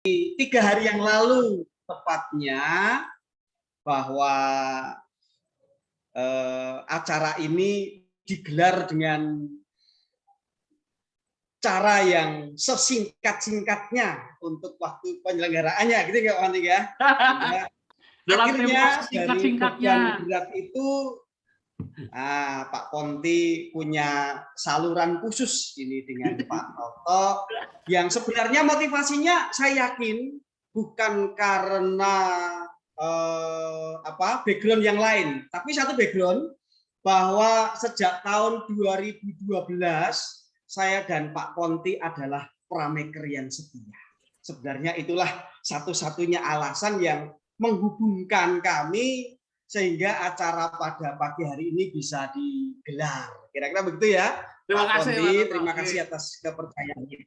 3 hari yang lalu tepatnya bahwa acara ini digelar dengan cara yang sesingkat-singkatnya untuk waktu penyelenggaraannya, gitu nggak Pak Antik ya? Akhirnya dari beban berat itu Pak Ponti punya saluran khusus ini dengan Pak Toto yang sebenarnya motivasinya saya yakin bukan karena background yang lain, tapi satu background bahwa sejak tahun 2012 saya dan Pak Ponti adalah pramaker yang setia. Sebenarnya itulah satu-satunya alasan yang menghubungkan kami sehingga acara pada pagi hari ini bisa digelar. Kira-kira begitu ya. Terima kasih, Ponti, terima kasih atas kepercayaannya.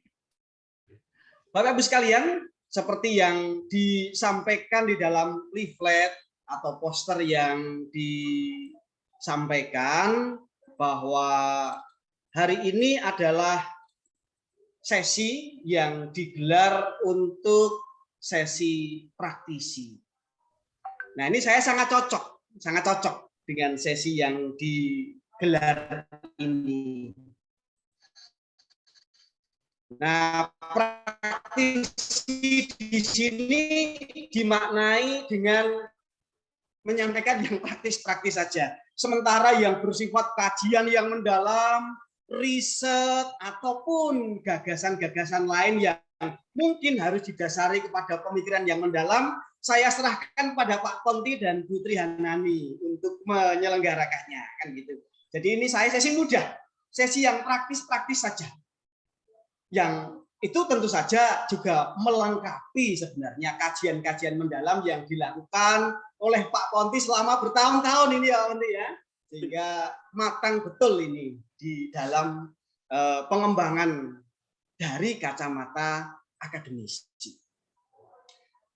Bapak Ibu sekalian, seperti yang disampaikan di dalam leaflet atau poster yang disampaikan bahwa hari ini adalah sesi yang digelar untuk sesi praktisi. Nah, ini saya sangat cocok dengan sesi yang digelar ini. Nah, praktisi di sini dimaknai dengan menyampaikan yang praktis-praktis saja. Sementara yang bersifat kajian yang mendalam, riset, ataupun gagasan-gagasan lain yang mungkin harus didasari kepada pemikiran yang mendalam, saya serahkan pada Pak Ponti dan Bu Trihanani untuk menyelenggarakannya, kan gitu. Jadi ini saya sesi mudah, sesi yang praktis-praktis saja. Yang itu tentu saja juga melengkapi sebenarnya kajian-kajian mendalam yang dilakukan oleh Pak Ponti selama bertahun-tahun ini ya, Ponti ya. Sehingga matang betul ini di dalam pengembangan dari kacamata akademisi.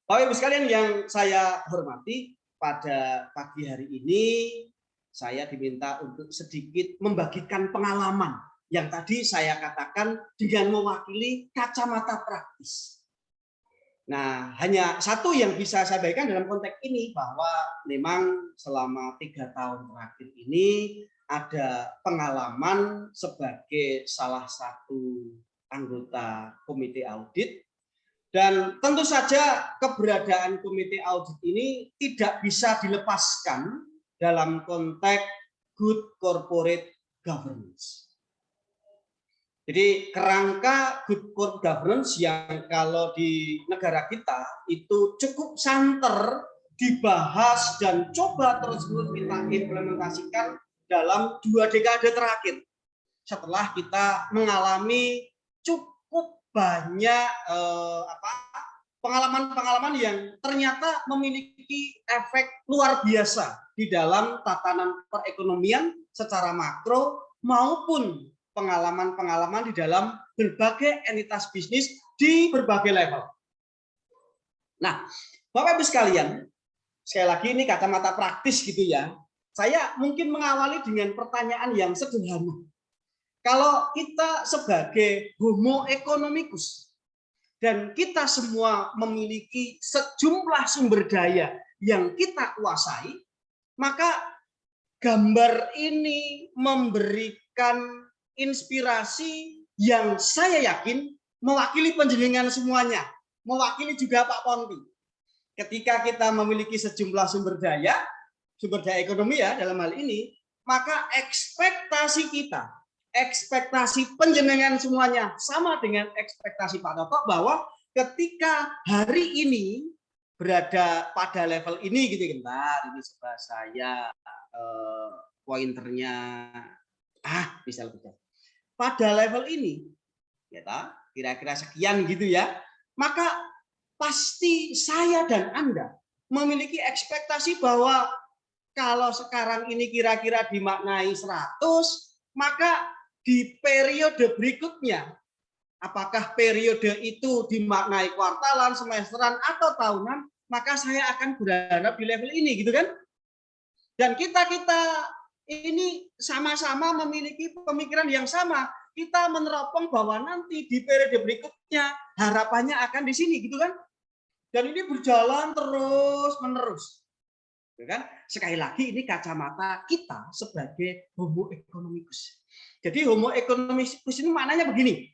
Bapak Ibu sekalian yang saya hormati, pada pagi hari ini saya diminta untuk sedikit membagikan pengalaman yang tadi saya katakan dengan mewakili kacamata praktis. Nah, hanya satu yang bisa saya bagikan dalam konteks ini bahwa memang selama 3 tahun terakhir ini ada pengalaman sebagai salah satu anggota komite audit. Dan tentu saja keberadaan komite audit ini tidak bisa dilepaskan dalam konteks good corporate governance. Jadi kerangka good corporate governance yang kalau di negara kita itu cukup santer dibahas dan coba terus-menerus kita implementasikan dalam 2 dekade terakhir. Setelah kita mengalami cukup banyak pengalaman-pengalaman yang ternyata memiliki efek luar biasa di dalam tatanan perekonomian secara makro maupun pengalaman-pengalaman di dalam berbagai entitas bisnis di berbagai level. Nah, Bapak Ibu sekalian, sekali lagi ini kacamata praktis gitu ya. Saya mungkin mengawali dengan pertanyaan yang sederhana. Kalau kita sebagai homo economicus dan kita semua memiliki sejumlah sumber daya yang kita kuasai, maka gambar ini memberikan inspirasi yang saya yakin mewakili panjenengan semuanya, mewakili juga Pak Ponti. Ketika kita memiliki sejumlah sumber daya ekonomi ya dalam hal ini, maka ekspektasi kita, ekspektasi panjenengan semuanya sama dengan ekspektasi Pak Toto bahwa ketika hari ini berada pada level ini gitu kan, ini sebelah saya pointernya bisa lebih. Pada level ini, ya kira-kira sekian gitu ya, maka pasti saya dan Anda memiliki ekspektasi bahwa kalau sekarang ini kira-kira dimaknai 100, maka di periode berikutnya, apakah periode itu dimaknai kuartalan, semesteran, atau tahunan, maka saya akan berharap di level ini, gitu kan? Dan kita ini sama-sama memiliki pemikiran yang sama. Kita meneropong bahwa nanti di periode berikutnya harapannya akan di sini, gitu kan? Dan ini berjalan terus-menerus. Kan? Sekali lagi ini kacamata kita sebagai homo economicus. Jadi homo economicus ini maknanya begini.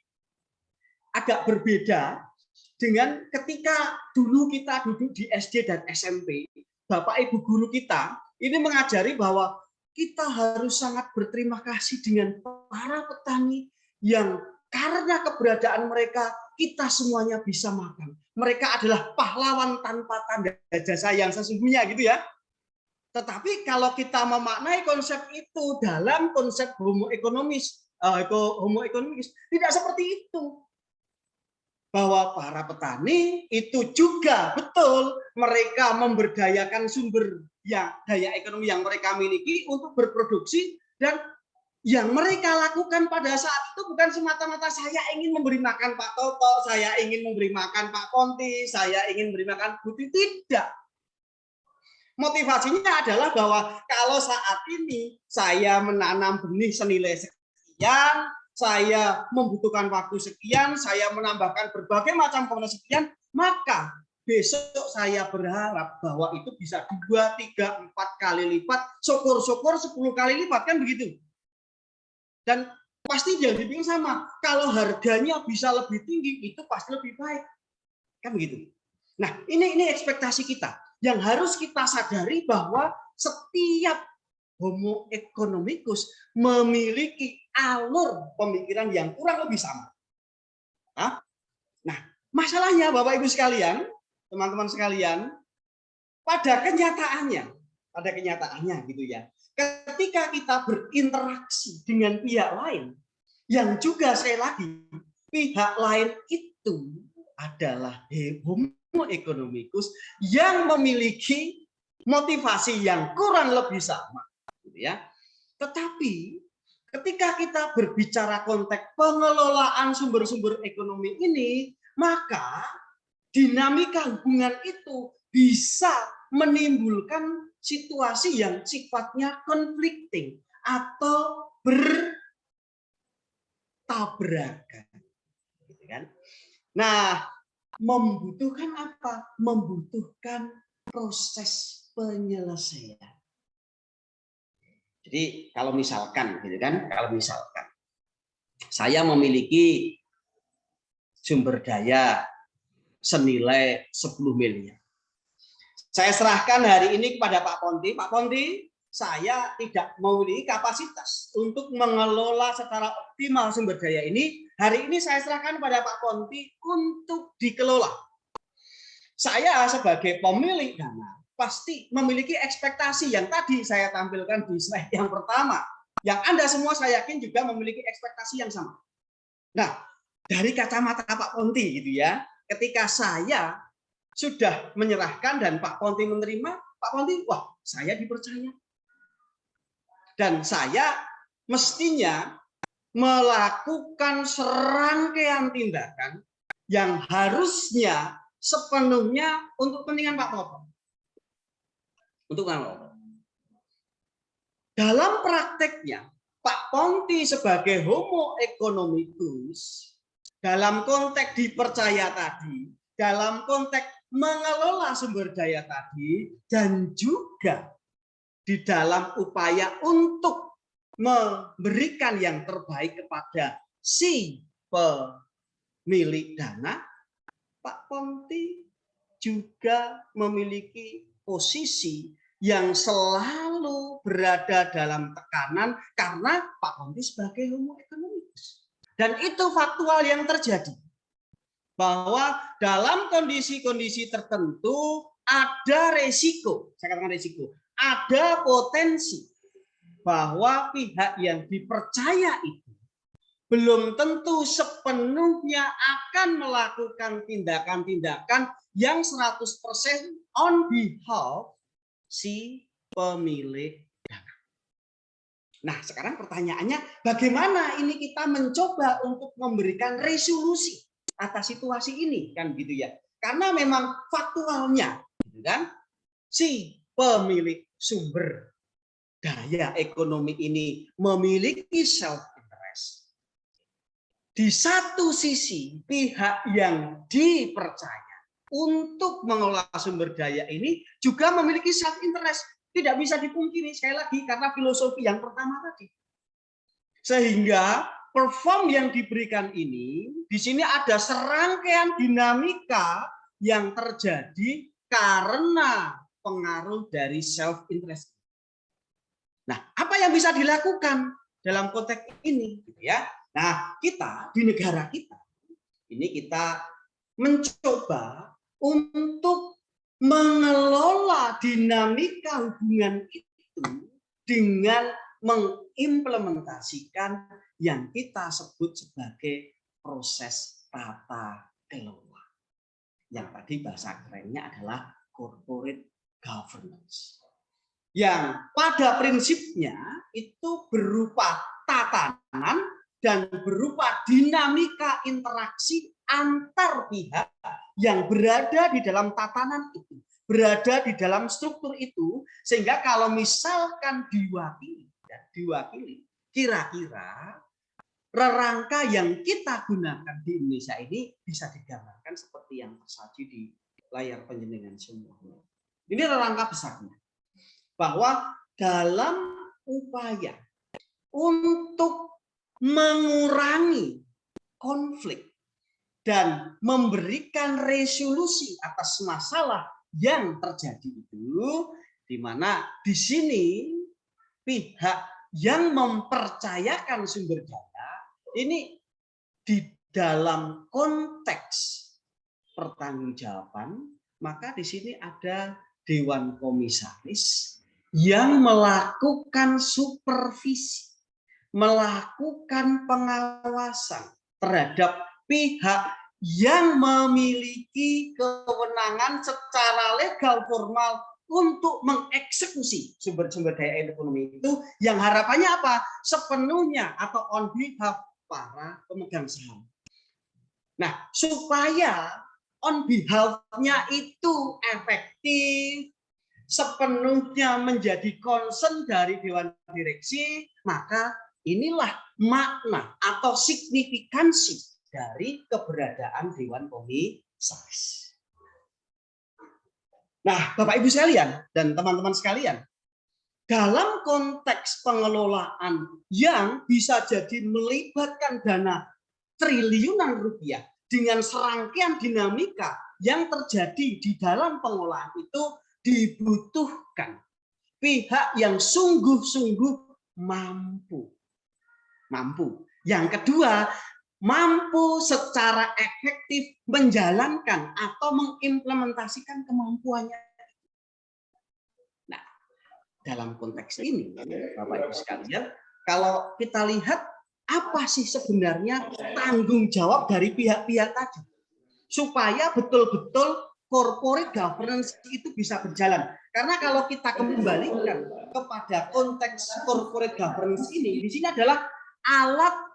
Agak berbeda dengan ketika dulu kita duduk di SD dan SMP. Bapak Ibu guru kita ini mengajari bahwa kita harus sangat berterima kasih dengan para petani yang karena keberadaan mereka kita semuanya bisa makan. Mereka adalah pahlawan tanpa tanda jasa yang sesungguhnya gitu ya. Tetapi kalau kita memaknai konsep itu dalam konsep homo economicus tidak seperti itu. Bahwa para petani itu juga betul mereka memberdayakan sumber daya ekonomi yang mereka miliki untuk berproduksi, dan yang mereka lakukan pada saat itu bukan semata-mata saya ingin memberi makan Pak Toto, saya ingin memberi makan Pak Ponti, saya ingin memberi makan Buti, tidak. Motivasinya adalah bahwa kalau saat ini saya menanam benih senilai sekian, saya membutuhkan waktu sekian, saya menambahkan berbagai macam komponen sekian, maka besok saya berharap bahwa itu bisa 2, 3, 4 kali lipat, syukur-syukur 10 kali lipat, kan begitu. Dan pasti dia dipikir sama, kalau harganya bisa lebih tinggi, itu pasti lebih baik. Kan begitu. Nah, ini ekspektasi kita. Yang harus kita sadari bahwa setiap homo economicus memiliki alur pemikiran yang kurang lebih sama. Nah, masalahnya Bapak Ibu sekalian, teman-teman sekalian, pada kenyataannya gitu ya, ketika kita berinteraksi dengan pihak lain, yang juga sekali lagi, pihak lain itu adalah homo economicus yang memiliki motivasi yang kurang lebih sama, gitu ya. Tetapi ketika kita berbicara konteks pengelolaan sumber-sumber ekonomi ini, maka dinamika hubungan itu bisa menimbulkan situasi yang sifatnya conflicting atau bertabrakan, gitu kan? Nah, membutuhkan apa? Membutuhkan proses penyelesaian. Jadi kalau misalkan gitu kan, saya memiliki sumber daya senilai 10 miliar. Saya serahkan hari ini kepada Pak Ponti. Pak Ponti, saya tidak memiliki kapasitas untuk mengelola secara optimal sumber daya ini. Hari ini saya serahkan pada Pak Ponti untuk dikelola. Saya sebagai pemilik dana pasti memiliki ekspektasi yang tadi saya tampilkan di slide yang pertama. Yang Anda semua saya yakin juga memiliki ekspektasi yang sama. Nah, dari kacamata Pak Ponti gitu ya, ketika saya sudah menyerahkan dan Pak Ponti menerima, Pak Ponti, wah, saya dipercaya. Dan saya mestinya melakukan serangkaian tindakan yang harusnya sepenuhnya untuk kepentingan Pak Toto. Untuk Pak Toto. Dalam prakteknya, Pak Ponti sebagai homo economicus, dalam konteks dipercaya tadi, dalam konteks mengelola sumber daya tadi, dan juga di dalam upaya untuk memberikan yang terbaik kepada si pemilik dana, Pak Ponti juga memiliki posisi yang selalu berada dalam tekanan karena Pak Ponti sebagai homo economicus. Dan itu faktual yang terjadi. Bahwa dalam kondisi-kondisi tertentu ada resiko, saya katakan resiko, ada potensi bahwa pihak yang dipercaya itu belum tentu sepenuhnya akan melakukan tindakan-tindakan yang 100% on behalf si pemilik dana. Nah, sekarang pertanyaannya, bagaimana ini kita mencoba untuk memberikan resolusi atas situasi ini, kan gitu ya? Karena memang faktualnya, gitu kan? Si pemilik sumber daya ekonomi ini memiliki self interest. Di satu sisi, pihak yang dipercaya untuk mengelola sumber daya ini juga memiliki self interest. Tidak bisa dipungkiri sekali lagi karena filosofi yang pertama tadi. Sehingga perform yang diberikan ini di sini ada serangkaian dinamika yang terjadi karena pengaruh dari self interest. Nah, apa yang bisa dilakukan dalam konteks ini, gitu ya? Nah, kita di negara kita ini kita mencoba untuk mengelola dinamika hubungan itu dengan mengimplementasikan yang kita sebut sebagai proses tata kelola. Yang tadi bahasa kerennya adalah corporate governance. Yang pada prinsipnya itu berupa tatanan dan berupa dinamika interaksi antar pihak yang berada di dalam tatanan itu, berada di dalam struktur itu, sehingga kalau misalkan diwakili, kira-kira rangka yang kita gunakan di Indonesia ini bisa digambarkan seperti yang tersaji di layar panjenengan semua. Ini rangka besarnya, bahwa dalam upaya untuk mengurangi konflik dan memberikan resolusi atas masalah yang terjadi itu, di mana di sini pihak yang mempercayakan sumber daya ini di dalam konteks pertanggungjawaban, maka di sini ada Dewan Komisaris yang melakukan supervisi, melakukan pengawasan terhadap pihak yang memiliki kewenangan secara legal formal untuk mengeksekusi sumber-sumber daya ekonomi itu, yang harapannya apa? Sepenuhnya atau on behalf para pemegang saham. Nah, supaya on behalf-nya itu efektif, sepenuhnya menjadi concern dari Dewan Direksi, maka inilah makna atau signifikansi dari keberadaan Dewan Komisaris. Nah, Bapak Ibu sekalian dan teman-teman sekalian, dalam konteks pengelolaan yang bisa jadi melibatkan dana triliunan rupiah dengan serangkaian dinamika yang terjadi di dalam pengelolaan itu, dibutuhkan pihak yang sungguh-sungguh mampu. Yang kedua, mampu secara efektif menjalankan atau mengimplementasikan kemampuannya. Nah, dalam konteks ini, Bapak Ibu sekalian, kalau kita lihat apa sih sebenarnya tanggung jawab dari pihak-pihak tadi supaya betul-betul corporate governance itu bisa berjalan. Karena kalau kita kembalikan kepada konteks corporate governance ini, di sini adalah alat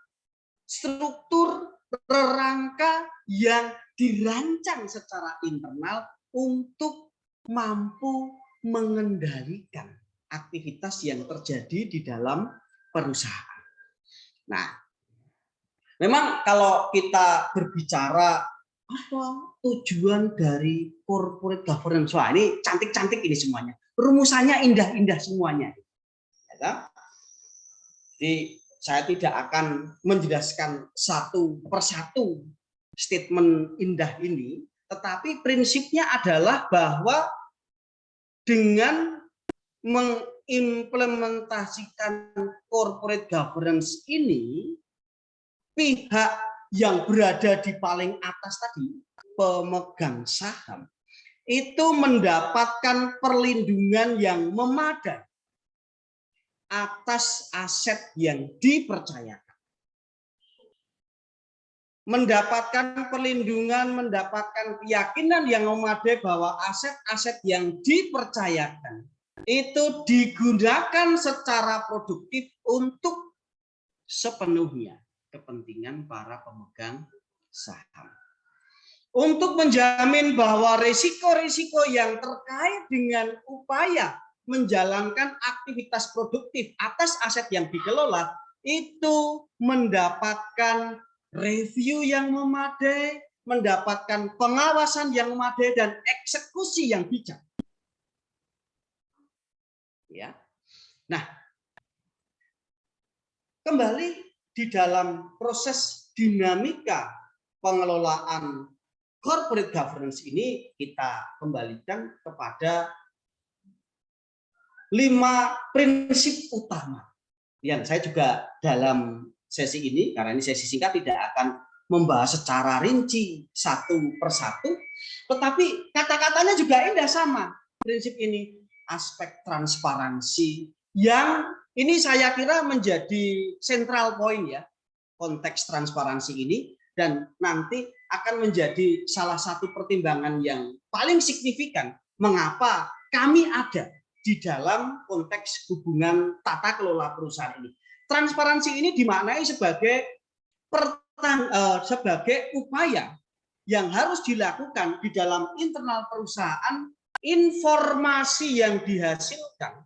struktur rangka yang dirancang secara internal untuk mampu mengendalikan aktivitas yang terjadi di dalam perusahaan. Nah, memang kalau kita berbicara apa tujuan dari corporate governance, wah ini cantik-cantik ini semuanya, rumusannya indah-indah semuanya. Jadi saya tidak akan menjelaskan satu persatu statement indah ini, tetapi prinsipnya adalah bahwa dengan mengimplementasikan corporate governance ini, pihak yang berada di paling atas tadi, pemegang saham, itu mendapatkan perlindungan yang memadai atas aset yang dipercayakan. Mendapatkan perlindungan, mendapatkan keyakinan yang memadai bahwa aset-aset yang dipercayakan itu digunakan secara produktif untuk sepenuhnya kepentingan para pemegang saham. Untuk menjamin bahwa risiko-risiko yang terkait dengan upaya menjalankan aktivitas produktif atas aset yang dikelola itu mendapatkan review yang memadai, mendapatkan pengawasan yang memadai dan eksekusi yang bijak. Ya. Nah, kembali di dalam proses dinamika pengelolaan corporate governance ini, kita kembalikan kepada 5 prinsip utama yang saya juga dalam sesi ini, karena ini sesi singkat, tidak akan membahas secara rinci satu persatu, tetapi kata-katanya juga indah sama. Prinsip ini, aspek transparansi, yang ini saya kira menjadi central point ya, konteks transparansi ini, dan nanti akan menjadi salah satu pertimbangan yang paling signifikan mengapa kami ada di dalam konteks hubungan tata kelola perusahaan ini. Transparansi ini dimaknai sebagai upaya yang harus dilakukan di dalam internal perusahaan. Informasi yang dihasilkan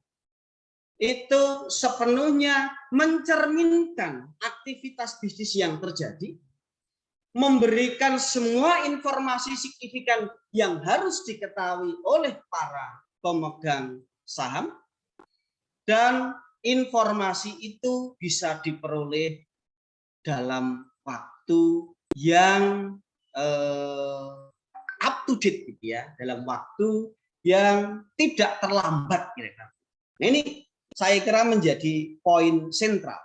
itu sepenuhnya mencerminkan aktivitas bisnis yang terjadi, memberikan semua informasi signifikan yang harus diketahui oleh para pemegang saham, dan informasi itu bisa diperoleh dalam waktu yang up to date gitu ya, dalam waktu yang tidak terlambat kira-kira. Nah, ini saya kira menjadi poin sentral.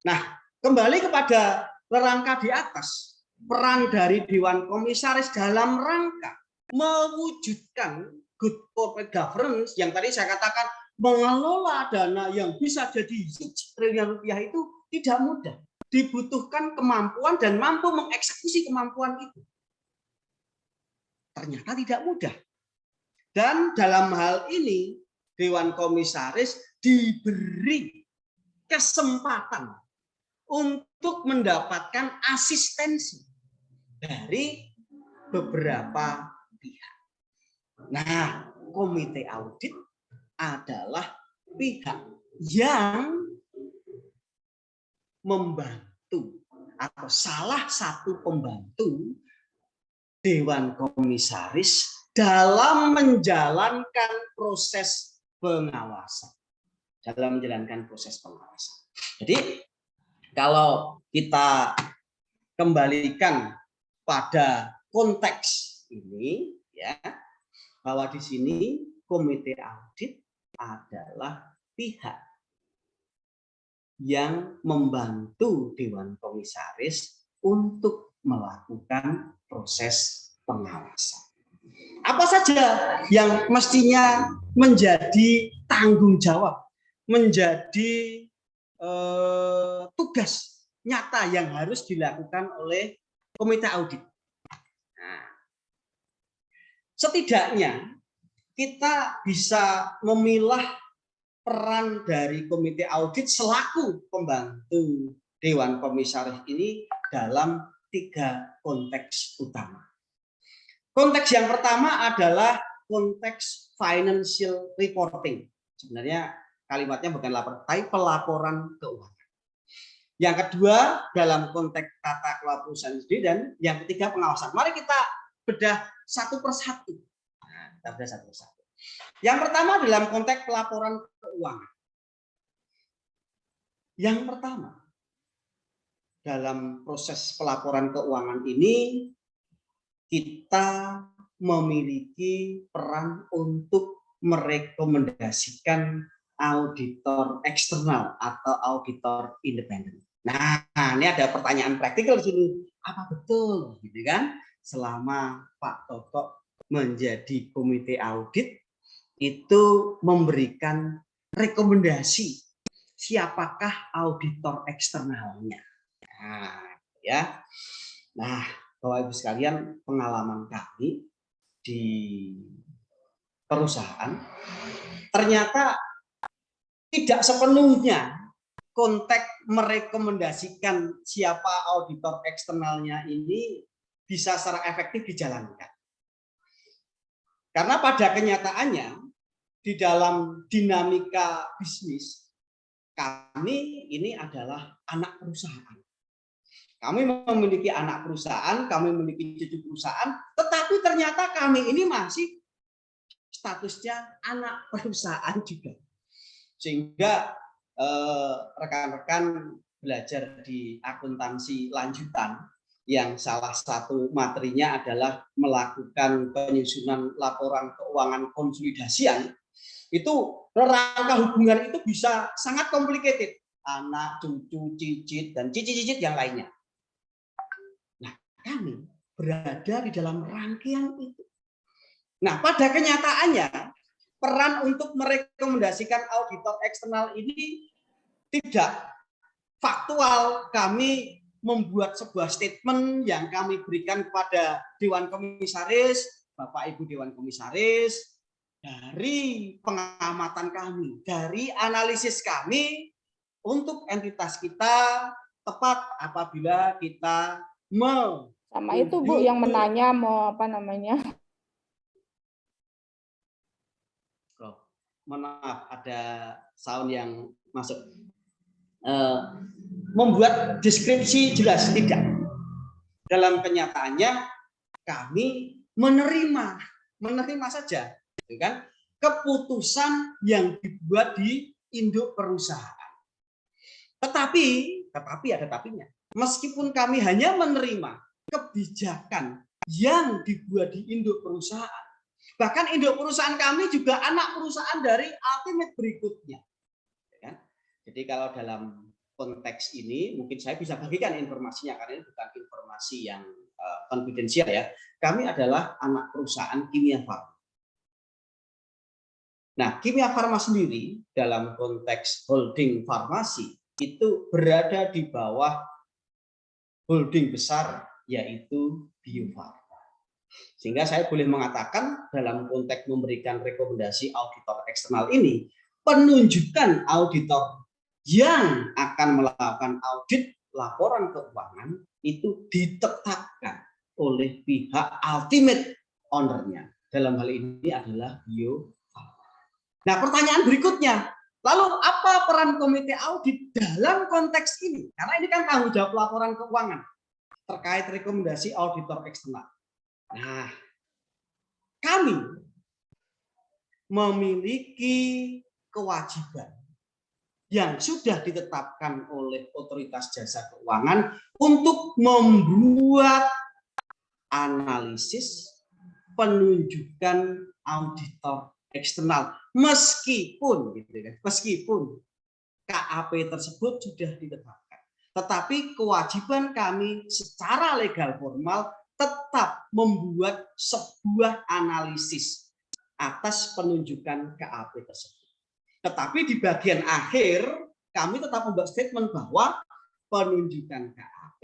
Nah, kembali kepada rangka di atas, peran dari Dewan Komisaris dalam rangka mewujudkan good corporate governance yang tadi saya katakan, mengelola dana yang bisa jadi triliun rupiah itu tidak mudah. Dibutuhkan kemampuan dan mampu mengeksekusi kemampuan itu. Ternyata tidak mudah. Dan dalam hal ini Dewan Komisaris diberi kesempatan untuk mendapatkan asistensi dari beberapa pihak. Nah, komite audit adalah pihak yang membantu atau salah satu pembantu Dewan Komisaris dalam menjalankan proses pengawasan. Jadi kalau kita kembalikan pada konteks ini, ya, bahwa di sini komite audit adalah pihak yang membantu Dewan Komisaris untuk melakukan proses pengawasan. Apa saja yang mestinya menjadi tanggung jawab, menjadi tugas nyata yang harus dilakukan oleh komite audit. Nah, setidaknya kita bisa memilah peran dari komite audit selaku pembantu Dewan Komisaris ini dalam 3 konteks utama. Konteks yang pertama adalah konteks financial reporting. Sebenarnya kalimatnya bukan laporan, tapi pelaporan keuangan. Yang kedua dalam konteks tata kelola perusahaan sendiri, dan yang ketiga pengawasan. Mari kita bedah satu persatu. Nah, kita bedah satu persatu. Yang pertama dalam konteks pelaporan keuangan. Yang pertama dalam proses pelaporan keuangan ini, kita memiliki peran untuk merekomendasikan auditor eksternal atau auditor independen. Nah, ini ada pertanyaan praktikal di sini. Apa betul, gitu kan? Selama Pak Toto menjadi komite audit, itu memberikan rekomendasi siapakah auditor eksternalnya. Nah, ya. Nah, Bapak Ibu sekalian, pengalaman kami di perusahaan ternyata tidak sepenuhnya konteks merekomendasikan siapa auditor eksternalnya ini bisa secara efektif dijalankan. Karena pada kenyataannya di dalam dinamika bisnis kami ini adalah anak perusahaan. Kami memiliki anak perusahaan, kami memiliki cucu perusahaan, tetapi ternyata kami ini masih statusnya anak perusahaan juga. Sehingga rekan-rekan belajar di akuntansi lanjutan yang salah satu materinya adalah melakukan penyusunan laporan keuangan konsolidasian, itu rangka hubungan itu bisa sangat complicated. Anak, cucu, cicit, dan cicit-cicit yang lainnya. Nah, kami berada di dalam rangkaian itu. Nah, pada kenyataannya, peran untuk merekomendasikan auditor eksternal ini tidak faktual. Kami membuat sebuah statement yang kami berikan kepada Dewan Komisaris, Bapak Ibu Dewan Komisaris, dari pengamatan kami, dari analisis kami, untuk entitas kita tepat apabila kita sama itu Bu yang menanya mau apa namanya. Maaf, ada sound yang masuk. Membuat deskripsi jelas tidak. Dalam kenyataannya kami menerima saja, kan, keputusan yang dibuat di induk perusahaan. Tetapi ada tapinya. Meskipun kami hanya menerima kebijakan yang dibuat di induk perusahaan, bahkan induk perusahaan kami juga anak perusahaan dari Ultimate berikutnya. Jadi kalau dalam konteks ini mungkin saya bisa bagikan informasinya karena ini bukan informasi yang konfidensial ya. Kami adalah anak perusahaan Kimia Farma. Nah, Kimia Farma sendiri dalam konteks holding farmasi itu berada di bawah holding besar yaitu Bio Farma. Sehingga saya boleh mengatakan dalam konteks memberikan rekomendasi auditor eksternal ini, penunjukan auditor yang akan melakukan audit laporan keuangan itu ditetapkan oleh pihak ultimate owner-nya. Dalam hal ini adalah Bio Farma. Nah, pertanyaan berikutnya, lalu apa peran komite audit dalam konteks ini? Karena ini kan tanggung jawab laporan keuangan terkait rekomendasi auditor eksternal. Nah, kami memiliki kewajiban yang sudah ditetapkan oleh otoritas jasa keuangan untuk membuat analisis penunjukan auditor eksternal meskipun KAP tersebut sudah ditetapkan. Tetapi kewajiban kami secara legal formal tetap membuat sebuah analisis atas penunjukan KAP tersebut. Tetapi di bagian akhir kami tetap membuat statement bahwa penunjukan KAP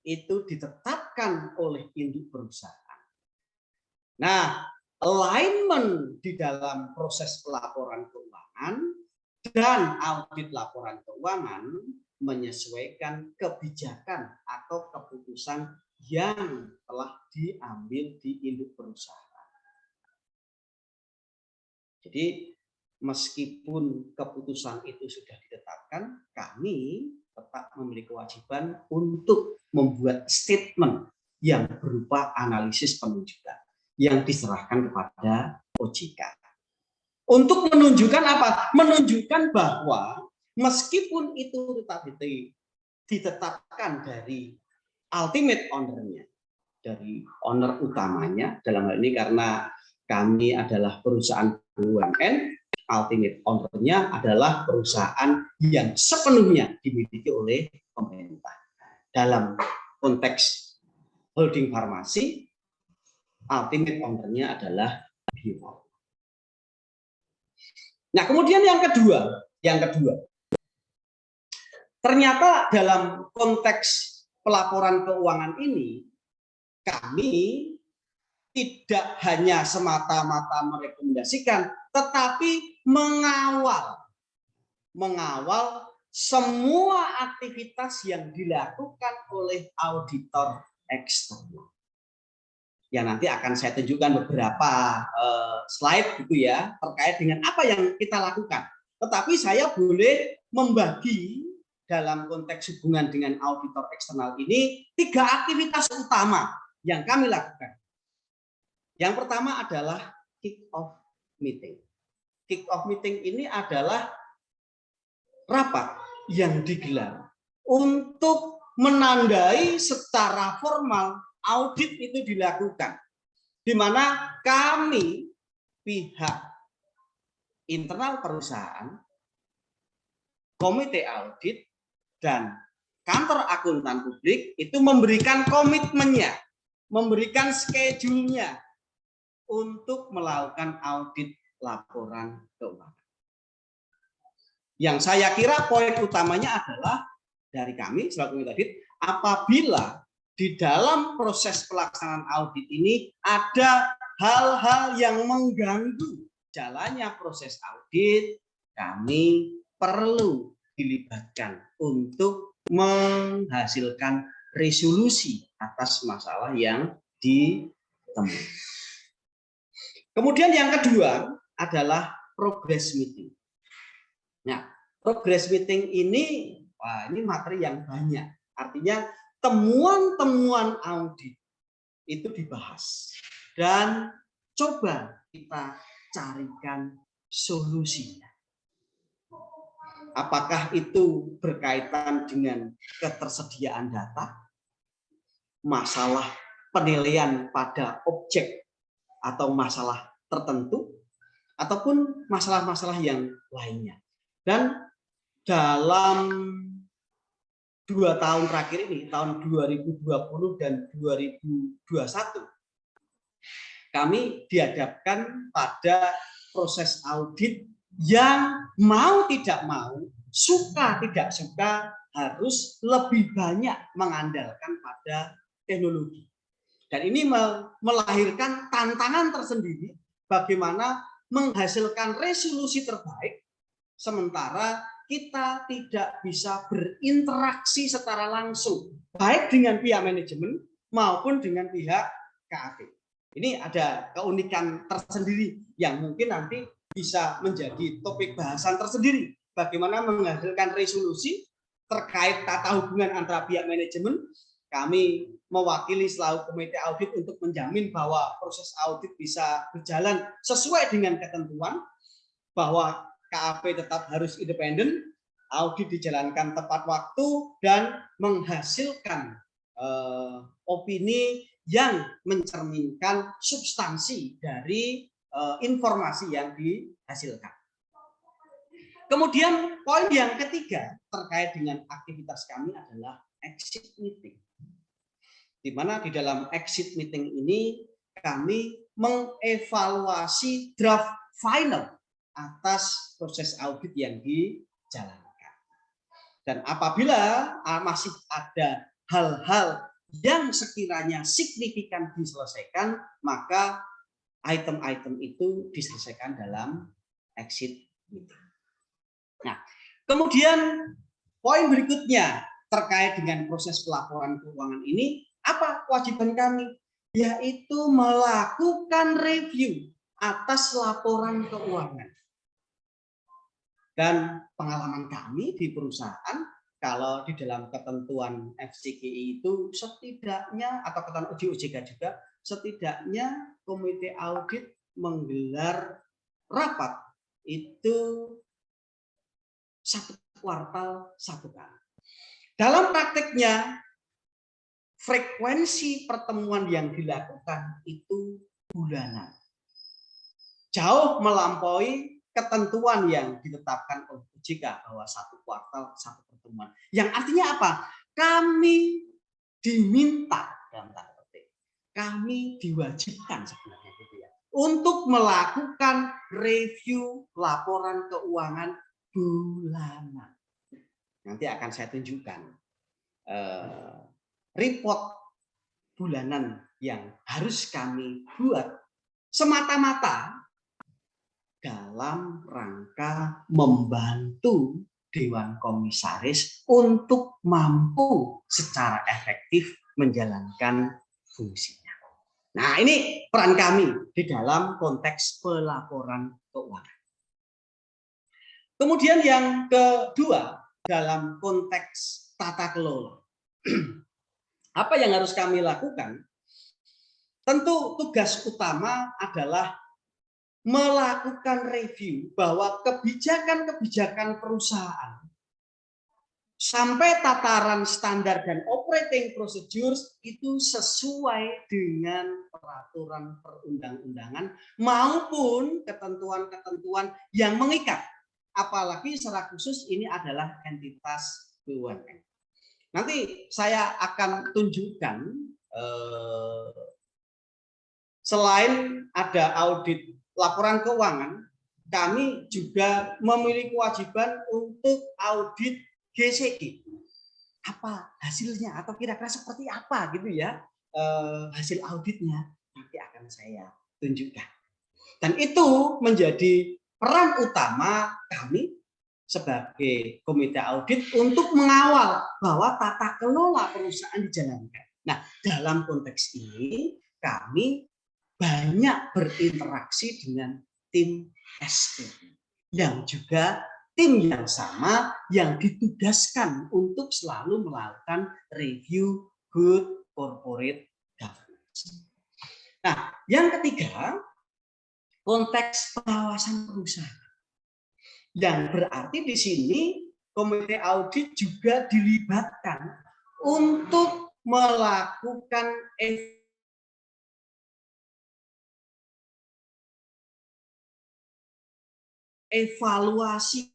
itu ditetapkan oleh induk perusahaan. Nah, alignment di dalam proses pelaporan keuangan dan audit laporan keuangan menyesuaikan kebijakan atau keputusan yang telah diambil di induk perusahaan. Jadi meskipun keputusan itu sudah ditetapkan, kami tetap memiliki kewajiban untuk membuat statement yang berupa analisis penunjukan yang diserahkan kepada OJK. Untuk menunjukkan apa? Menunjukkan bahwa meskipun itu tetap ditetapkan dari ultimate owner-nya, dari owner utamanya, dalam hal ini karena kami adalah perusahaan BUMN, ultimate owner-nya adalah perusahaan yang sepenuhnya dimiliki oleh pemerintah. Dalam konteks holding farmasi, ultimate owner-nya adalah Bio Farma. Nah, kemudian yang kedua, ternyata dalam konteks pelaporan keuangan ini, kami tidak hanya semata-mata merekomendasikan, tetapi mengawal semua aktivitas yang dilakukan oleh auditor eksternal. Ya, nanti akan saya tunjukkan beberapa slide gitu ya terkait dengan apa yang kita lakukan. Tetapi saya boleh membagi dalam konteks hubungan dengan auditor eksternal ini 3 aktivitas utama yang kami lakukan. Yang pertama adalah kick-off meeting. Kick-off meeting ini adalah rapat yang digelar untuk menandai secara formal audit itu dilakukan, di mana kami pihak internal perusahaan, komite audit, dan kantor akuntan publik itu memberikan komitmennya, memberikan schedule-nya untuk melakukan audit laporan keuangan. Yang saya kira poin utamanya adalah dari kami selaku komite audit, apabila di dalam proses pelaksanaan audit ini ada hal-hal yang mengganggu jalannya proses audit, kami perlu dilibatkan untuk menghasilkan resolusi atas masalah yang ditemui. Kemudian yang kedua adalah progress meeting. Nah, progress meeting ini, ini materi yang banyak. Artinya temuan-temuan audit itu dibahas dan coba kita carikan solusinya. Apakah itu berkaitan dengan ketersediaan data, masalah penilaian pada objek atau masalah tertentu, ataupun masalah-masalah yang lainnya. Dan dalam 2 tahun terakhir ini, tahun 2020 dan 2021, kami dihadapkan pada proses audit yang mau tidak mau, suka tidak suka, harus lebih banyak mengandalkan pada teknologi. Dan ini melahirkan tantangan tersendiri bagaimana menghasilkan resolusi terbaik, sementara kita tidak bisa berinteraksi secara langsung, baik dengan pihak manajemen maupun dengan pihak KAP. Ini ada keunikan tersendiri yang mungkin nanti bisa menjadi topik bahasan tersendiri. Bagaimana menghasilkan resolusi terkait tata hubungan antara pihak manajemen. Kami mewakili selaku komite audit untuk menjamin bahwa proses audit bisa berjalan sesuai dengan ketentuan, bahwa KAP tetap harus independen, audit dijalankan tepat waktu, dan menghasilkan opini yang mencerminkan substansi dari informasi yang dihasilkan. Kemudian poin yang ketiga terkait dengan aktivitas kami adalah exit meeting. Di mana di dalam exit meeting ini kami mengevaluasi draft final atas proses audit yang dijalankan. Dan apabila masih ada hal-hal yang sekiranya signifikan diselesaikan, maka item-item itu diselesaikan dalam exit meeting. Nah, kemudian poin berikutnya terkait dengan proses pelaporan keuangan ini, apa kewajiban kami? Yaitu melakukan review atas laporan keuangan. Dan pengalaman kami di perusahaan, kalau di dalam ketentuan FCGI itu setidaknya, atau ketentuan OJK juga, setidaknya komite audit menggelar rapat itu 1 kuartal 1 kali. Dalam prakteknya, frekuensi pertemuan yang dilakukan itu bulanan. Jauh melampaui ketentuan yang ditetapkan oleh OJK bahwa 1 kuartal 1 pertemuan. Yang artinya apa? Kami diminta, dalam tanda petik, kami diwajibkan sebenarnya gitu ya, untuk melakukan review laporan keuangan bulanan. Nanti akan saya tunjukkan report bulanan yang harus kami buat semata-mata dalam rangka membantu Dewan Komisaris untuk mampu secara efektif menjalankan fungsinya. Nah, ini peran kami di dalam konteks pelaporan keuangan. Kemudian yang kedua dalam konteks tata kelola. Apa yang harus kami lakukan? Tentu tugas utama adalah melakukan review bahwa kebijakan-kebijakan perusahaan sampai tataran standar dan operating procedures itu sesuai dengan peraturan perundang-undangan maupun ketentuan-ketentuan yang mengikat. Apalagi secara khusus ini adalah entitas BUMN. Nanti saya akan tunjukkan selain ada audit laporan keuangan, kami juga memiliki kewajiban untuk audit GCG. Apa hasilnya atau kira-kira seperti apa gitu ya hasil auditnya nanti akan saya tunjukkan. Dan itu menjadi peran utama kami sebagai komite audit untuk mengawal bahwa tata kelola perusahaan dijalankan. Nah, dalam konteks ini kami banyak berinteraksi dengan tim STM yang juga tim yang sama yang ditugaskan untuk selalu melakukan review good corporate governance. Nah, yang ketiga, konteks pengawasan perusahaan. Yang berarti di sini komite audit juga dilibatkan untuk melakukan evaluasi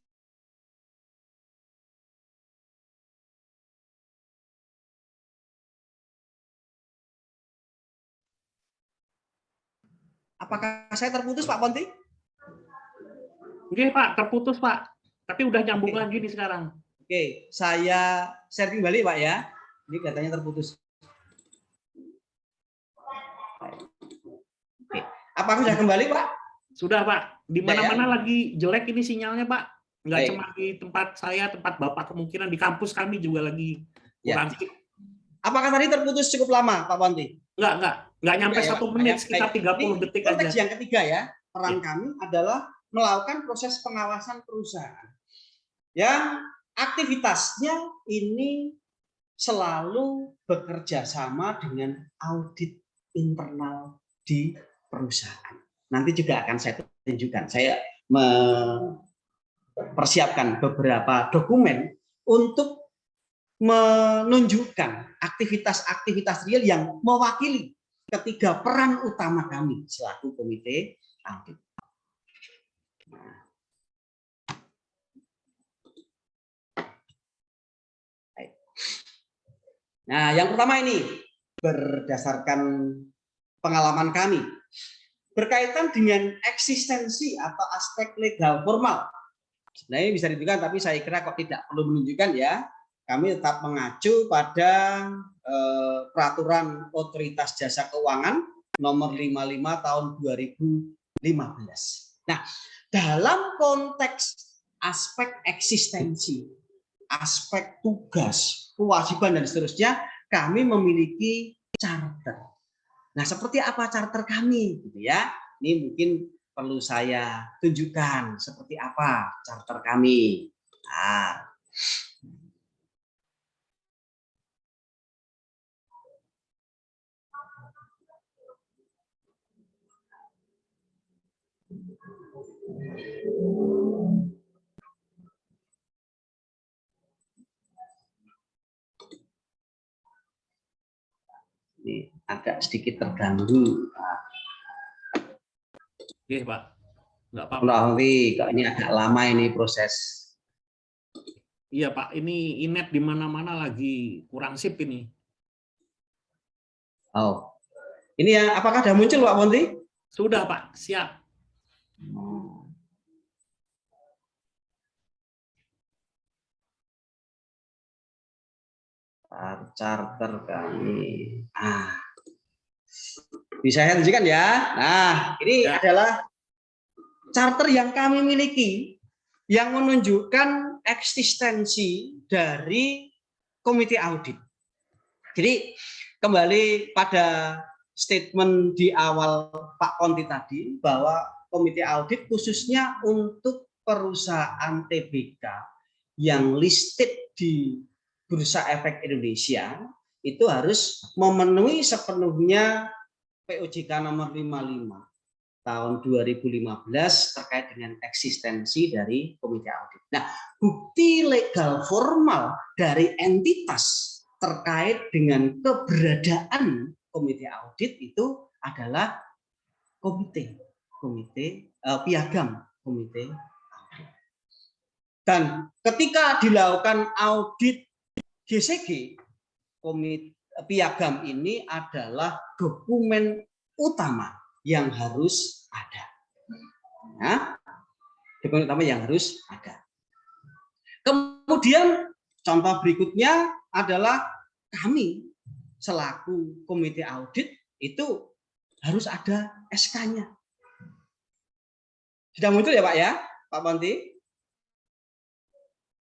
Apakah saya terputus, Pak Ponti? Oke, Pak, terputus, Pak. Tapi udah nyambung lagi nih sekarang. Oke, saya share kembali, Pak ya. Ini katanya terputus. Oke. Apakah sudah kembali, Pak? Sudah, Pak. Di mana-mana ya? lagi jelek ini sinyalnya, Pak. Nggak Baik. cuma di tempat saya, tempat Bapak kemungkinan di kampus kami juga lagi kurang. Ya. Apakah tadi terputus cukup lama, Pak Ponti? Nggak nyampe 1 menit, sekitar 30 detik aja. Konteks yang ketiga ya, peran kami adalah melakukan proses pengawasan perusahaan. Yang aktivitasnya ini selalu bekerja sama dengan audit internal di perusahaan. Nanti juga akan saya tunjukkan. Saya mempersiapkan beberapa dokumen untuk menunjukkan aktivitas-aktivitas real yang mewakili ketiga peran utama kami selaku komite audit. Nah, yang pertama ini berdasarkan pengalaman kami berkaitan dengan eksistensi atau aspek legal formal. Sebenarnya bisa ditunjukkan, tapi saya kira kok tidak perlu menunjukkan ya. Kami tetap mengacu pada peraturan Otoritas Jasa Keuangan nomor 55 tahun 2015. Nah, dalam konteks aspek eksistensi, aspek tugas, kewajiban dan seterusnya, kami memiliki charter. Nah, seperti apa charter kami gitu ya? Ini mungkin perlu saya tunjukkan seperti apa charter kami. Nah, ini agak sedikit terganggu. Oke, Pak. Nggak apa-apa. Nanti kok ini agak lama ini proses. Iya, Pak. Ini inet di mana-mana lagi kurang sip ini. Oh, ini ya, apakah sudah muncul, Pak Ponti? Sudah, Pak. Siap. Charter kami. Bisa saya tunjukkan ya. Nah, ini adalah charter yang kami miliki yang menunjukkan eksistensi dari komite audit. Jadi kembali pada statement di awal Pak Ponti tadi bahwa komite audit khususnya untuk perusahaan TBK yang listed di Bursa Efek Indonesia itu harus memenuhi sepenuhnya POJK nomor 55 tahun 2015 terkait dengan eksistensi dari komite audit. Nah, bukti legal formal dari entitas terkait dengan keberadaan komite audit itu adalah piagam komite audit. Dan ketika dilakukan audit GCG, piagam ini adalah dokumen utama yang harus ada. Nah, dokumen utama yang harus ada. Kemudian contoh berikutnya adalah kami selaku komite audit itu harus ada SK-nya. Sudah muncul ya Pak ya, Pak Ponti?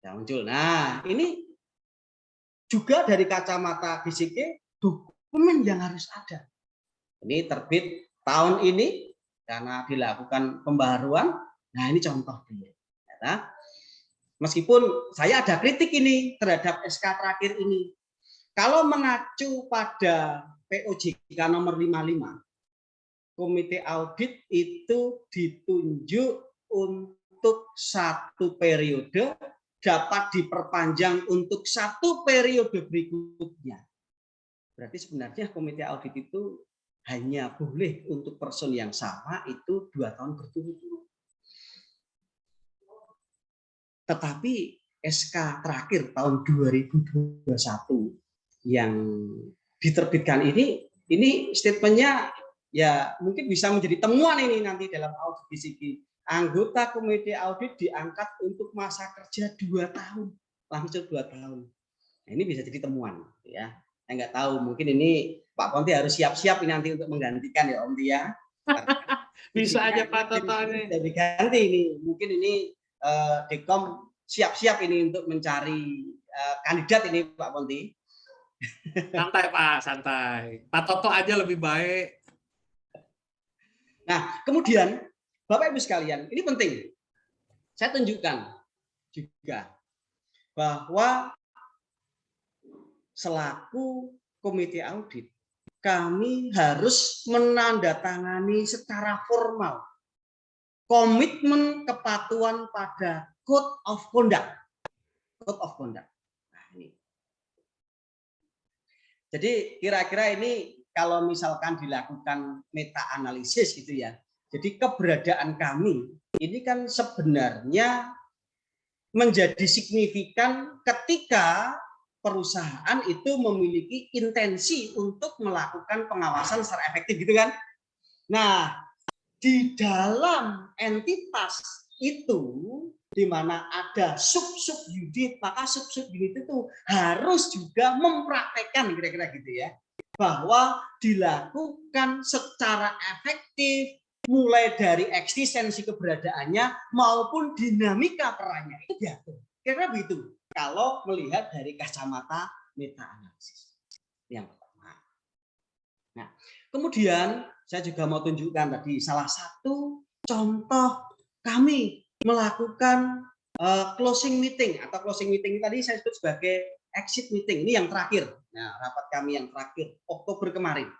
Sudah muncul. Nah, ini juga dari kacamata GCG dokumen yang harus ada. Ini terbit tahun ini karena dilakukan pembaharuan. Nah, ini contoh dia. Ya, meskipun saya ada kritik ini terhadap SK terakhir ini. Kalau mengacu pada POJK nomor 55, komite audit itu ditunjuk untuk 1 periode, dapat diperpanjang untuk 1 periode berikutnya. Berarti sebenarnya komite audit itu hanya boleh untuk person yang sama itu 2 tahun berturut-turut. Tetapi SK terakhir tahun 2021 yang diterbitkan ini statementnya ya mungkin bisa menjadi temuan ini nanti dalam audit GCG. Anggota komite audit diangkat untuk masa kerja 2 tahun, langsung 2 tahun. Nah, ini bisa jadi temuan, ya. Saya nggak tahu, mungkin ini Pak Ponti harus siap-siap ini nanti untuk menggantikan ya Om Tia. Bisa aja Pak Toto ini. Diganti ini, mungkin ini Dekom siap-siap ini untuk mencari kandidat ini Pak Ponti. Santai Pak, santai. Pak Toto aja lebih baik. Nah, kemudian Bapak Ibu sekalian, ini penting. Saya tunjukkan juga bahwa selaku komite audit, kami harus menandatangani secara formal komitmen kepatuhan pada Code of Conduct. Code of Conduct. Nah, ini. Jadi kira-kira ini kalau misalkan dilakukan meta analisis gitu ya. Jadi keberadaan kami ini kan sebenarnya menjadi signifikan ketika perusahaan itu memiliki intensi untuk melakukan pengawasan secara efektif gitu kan. Nah, di dalam entitas itu di mana ada sub-sub unit, maka sub-sub unit itu harus juga mempraktekkan kira-kira gitu ya, bahwa dilakukan secara efektif mulai dari eksistensi keberadaannya maupun dinamika perannya itu diatur. Kira-kira begitu kalau melihat dari kacamata meta analisis yang pertama. Nah, kemudian saya juga mau tunjukkan tadi salah satu contoh kami melakukan closing meeting atau closing meeting tadi saya sebut sebagai exit meeting. Ini yang terakhir. Nah, rapat kami yang terakhir Oktober kemarin.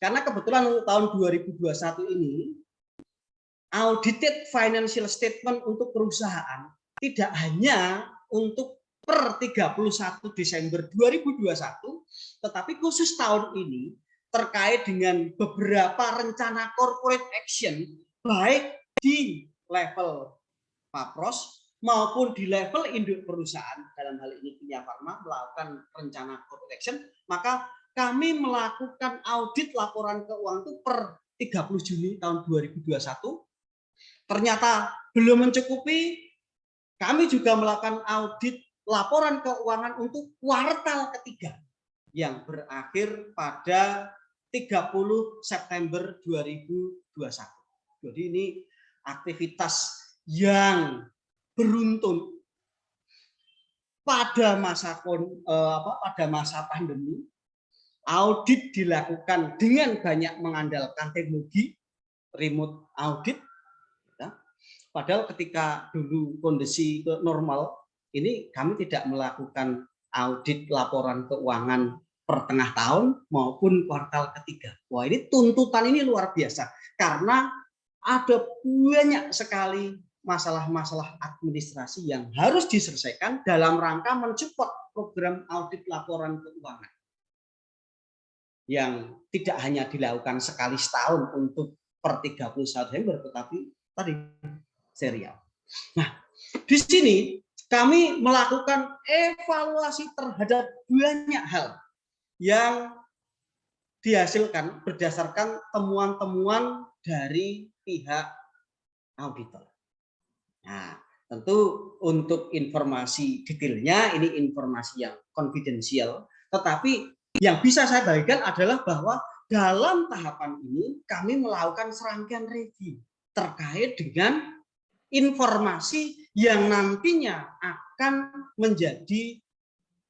Karena kebetulan untuk tahun 2021 ini audited financial statement untuk perusahaan tidak hanya untuk per 31 Desember 2021, tetapi khusus tahun ini terkait dengan beberapa rencana corporate action baik di level Papros maupun di level induk perusahaan, dalam hal ini Kimia Farma melakukan rencana corporate action, maka kami melakukan audit laporan keuangan itu per 30 Juni tahun 2021. Ternyata belum mencukupi, kami juga melakukan audit laporan keuangan untuk kuartal ketiga yang berakhir pada 30 September 2021. Jadi ini aktivitas yang beruntun pada masa pandemi. Audit dilakukan dengan banyak mengandalkan teknologi remote audit. Padahal ketika dulu kondisi normal ini kami tidak melakukan audit laporan keuangan per tengah tahun maupun kuartal ketiga. Wah, ini tuntutan ini luar biasa karena ada banyak sekali masalah-masalah administrasi yang harus diselesaikan dalam rangka mensupport program audit laporan keuangan yang tidak hanya dilakukan sekali setahun untuk per 31 Desember, tetapi tadi serial. Nah, di sini kami melakukan evaluasi terhadap banyak hal yang dihasilkan berdasarkan temuan-temuan dari pihak auditor. Nah, tentu untuk informasi detailnya ini informasi yang konfidensial, tetapi yang bisa saya bagikan adalah bahwa dalam tahapan ini kami melakukan serangkaian review terkait dengan informasi yang nantinya akan menjadi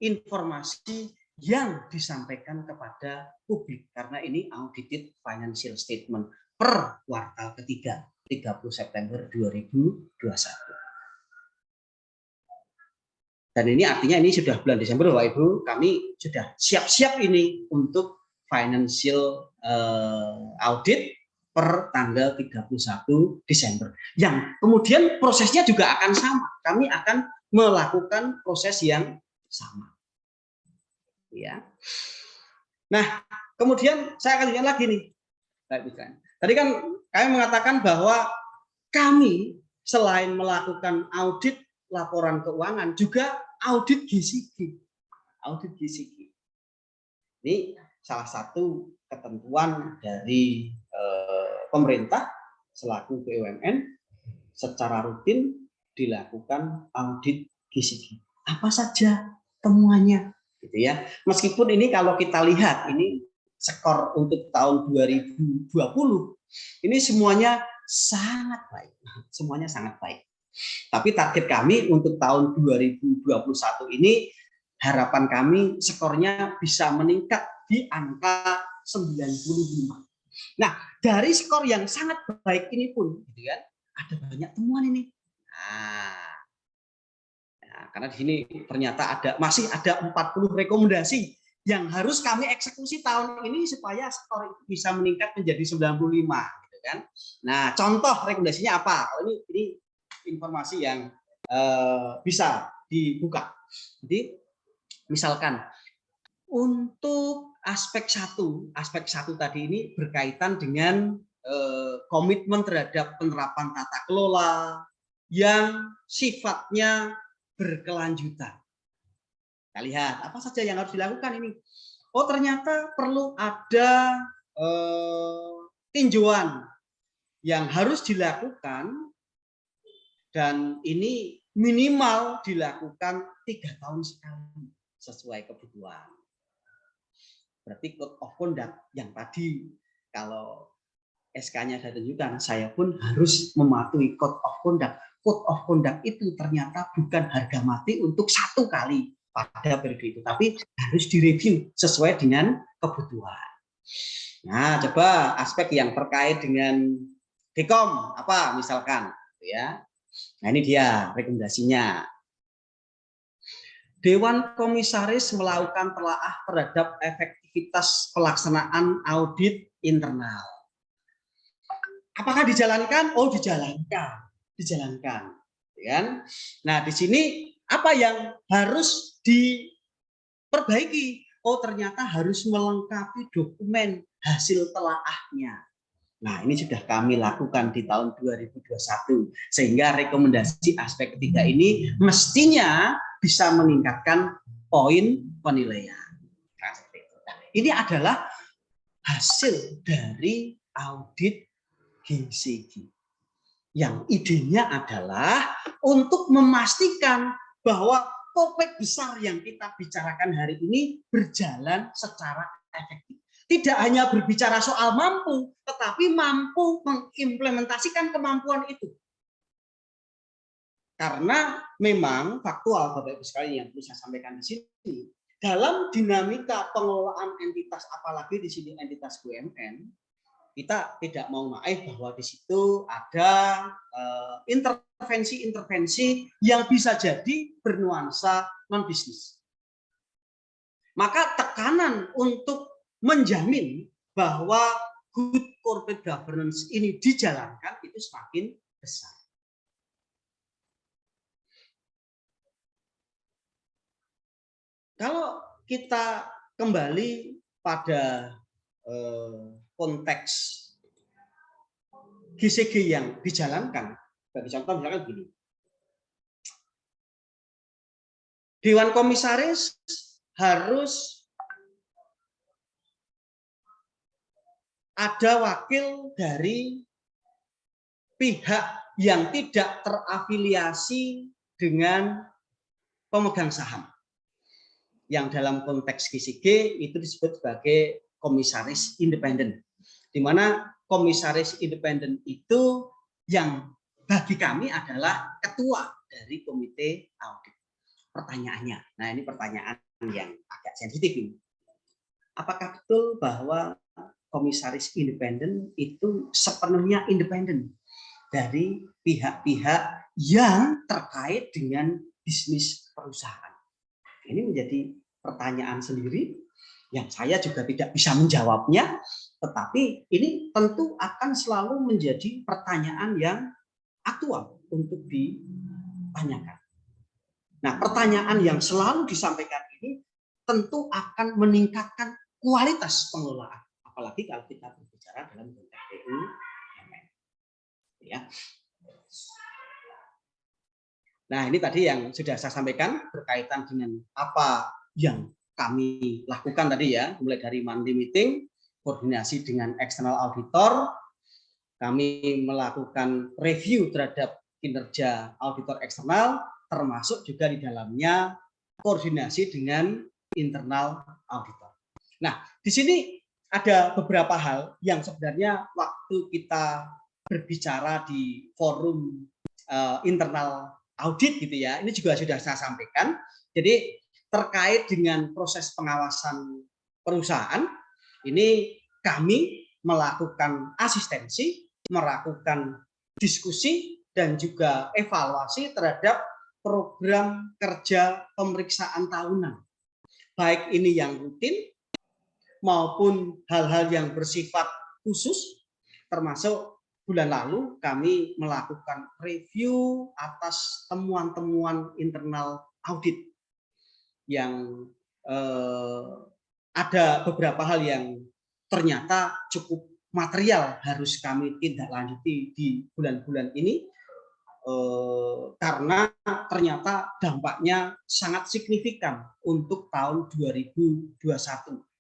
informasi yang disampaikan kepada publik karena ini audited financial statement per kuartal ketiga 30 September 2021. Dan ini artinya ini sudah bulan Desember, Bapak Ibu, kami sudah siap-siap ini untuk financial audit per tanggal 31 Desember. Yang kemudian prosesnya juga akan sama. Kami akan melakukan proses yang sama. Ya. Nah, kemudian saya akan lihat lagi nih. Tadi kan kami mengatakan bahwa kami selain melakukan audit laporan keuangan juga audit GCG. Audit GCG. Ini salah satu ketentuan dari pemerintah selaku BUMN secara rutin dilakukan audit GCG. Apa saja temuannya, gitu ya. Meskipun ini kalau kita lihat ini skor untuk tahun 2020 ini semuanya sangat baik, semuanya sangat baik. Tapi target kami untuk tahun 2021 ini harapan kami skornya bisa meningkat di angka 95. Nah, dari skor yang sangat baik ini pun, gitu kan, ada banyak temuan ini. Nah, karena di sini ternyata masih ada 40 rekomendasi yang harus kami eksekusi tahun ini supaya skor itu bisa meningkat menjadi 95, gitu kan. Nah, contoh rekomendasinya apa? Ini informasi yang bisa dibuka. Jadi, misalkan untuk aspek satu tadi ini berkaitan dengan komitmen terhadap penerapan tata kelola yang sifatnya berkelanjutan. Kita lihat apa saja yang harus dilakukan ini. Oh, ternyata perlu ada tinjauan yang harus dilakukan dan ini minimal dilakukan 3 tahun sekali sesuai kebutuhan. Berarti code of conduct yang tadi kalau SK-nya saya tunjukkan, saya pun harus mematuhi code of conduct. Code of conduct itu ternyata bukan harga mati untuk 1 kali pada periode itu, tapi harus direview sesuai dengan kebutuhan. Nah, coba aspek yang terkait dengan Dekom apa misalkan, ya. Nah, ini dia rekomendasinya. Dewan Komisaris melakukan telaah terhadap efektivitas pelaksanaan audit internal. Apakah dijalankan? Oh, dijalankan. Kan? Nah, di sini apa yang harus diperbaiki? Oh, ternyata harus melengkapi dokumen hasil telaahnya. Nah, ini sudah kami lakukan di tahun 2021, sehingga rekomendasi aspek ketiga ini mestinya bisa meningkatkan poin penilaian. Nah, ini adalah hasil dari audit GCG. Yang idenya adalah untuk memastikan bahwa topik besar yang kita bicarakan hari ini berjalan secara efektif. Tidak hanya berbicara soal mampu, tetapi mampu mengimplementasikan kemampuan itu. Karena memang faktual, Bapak Ibu sekalian, yang perlu saya sampaikan di sini, dalam dinamika pengelolaan entitas, apalagi di sini entitas BUMN, kita tidak mau naif bahwa di situ ada intervensi-intervensi yang bisa jadi bernuansa non-bisnis. Maka tekanan untuk menjamin bahwa good corporate governance ini dijalankan itu semakin besar. Kalau kita kembali pada konteks GCG yang dijalankan, bagi contoh misalkan begini, Dewan Komisaris harus ada wakil dari pihak yang tidak terafiliasi dengan pemegang saham. Yang dalam konteks GCG itu disebut sebagai komisaris independen. Di mana komisaris independen itu yang bagi kami adalah ketua dari komite audit. Pertanyaannya, nah ini pertanyaan yang agak sensitif ini. Apakah betul bahwa komisaris independen itu sepenuhnya independen dari pihak-pihak yang terkait dengan bisnis perusahaan? Ini menjadi pertanyaan sendiri yang saya juga tidak bisa menjawabnya, tetapi ini tentu akan selalu menjadi pertanyaan yang aktual untuk ditanyakan. Nah, pertanyaan yang selalu disampaikan ini tentu akan meningkatkan kualitas pengelolaan, apalagi kalau kita berbicara dalam konteks BUMN. Ya. Nah, ini tadi yang sudah saya sampaikan berkaitan dengan apa yang kami lakukan tadi ya, mulai dari monthly meeting, koordinasi dengan external auditor, kami melakukan review terhadap kinerja auditor eksternal, termasuk juga di dalamnya koordinasi dengan internal auditor. Nah, di sini ada beberapa hal yang sebenarnya waktu kita berbicara di forum internal audit gitu ya, ini juga sudah saya sampaikan. Jadi terkait dengan proses pengawasan perusahaan, ini kami melakukan asistensi, melakukan diskusi, dan juga evaluasi terhadap program kerja pemeriksaan tahunan. Baik ini yang rutin maupun hal-hal yang bersifat khusus, termasuk bulan lalu kami melakukan review atas temuan-temuan internal audit yang ada beberapa hal yang ternyata cukup material harus kami tindak lanjuti di bulan-bulan ini karena ternyata dampaknya sangat signifikan untuk tahun 2021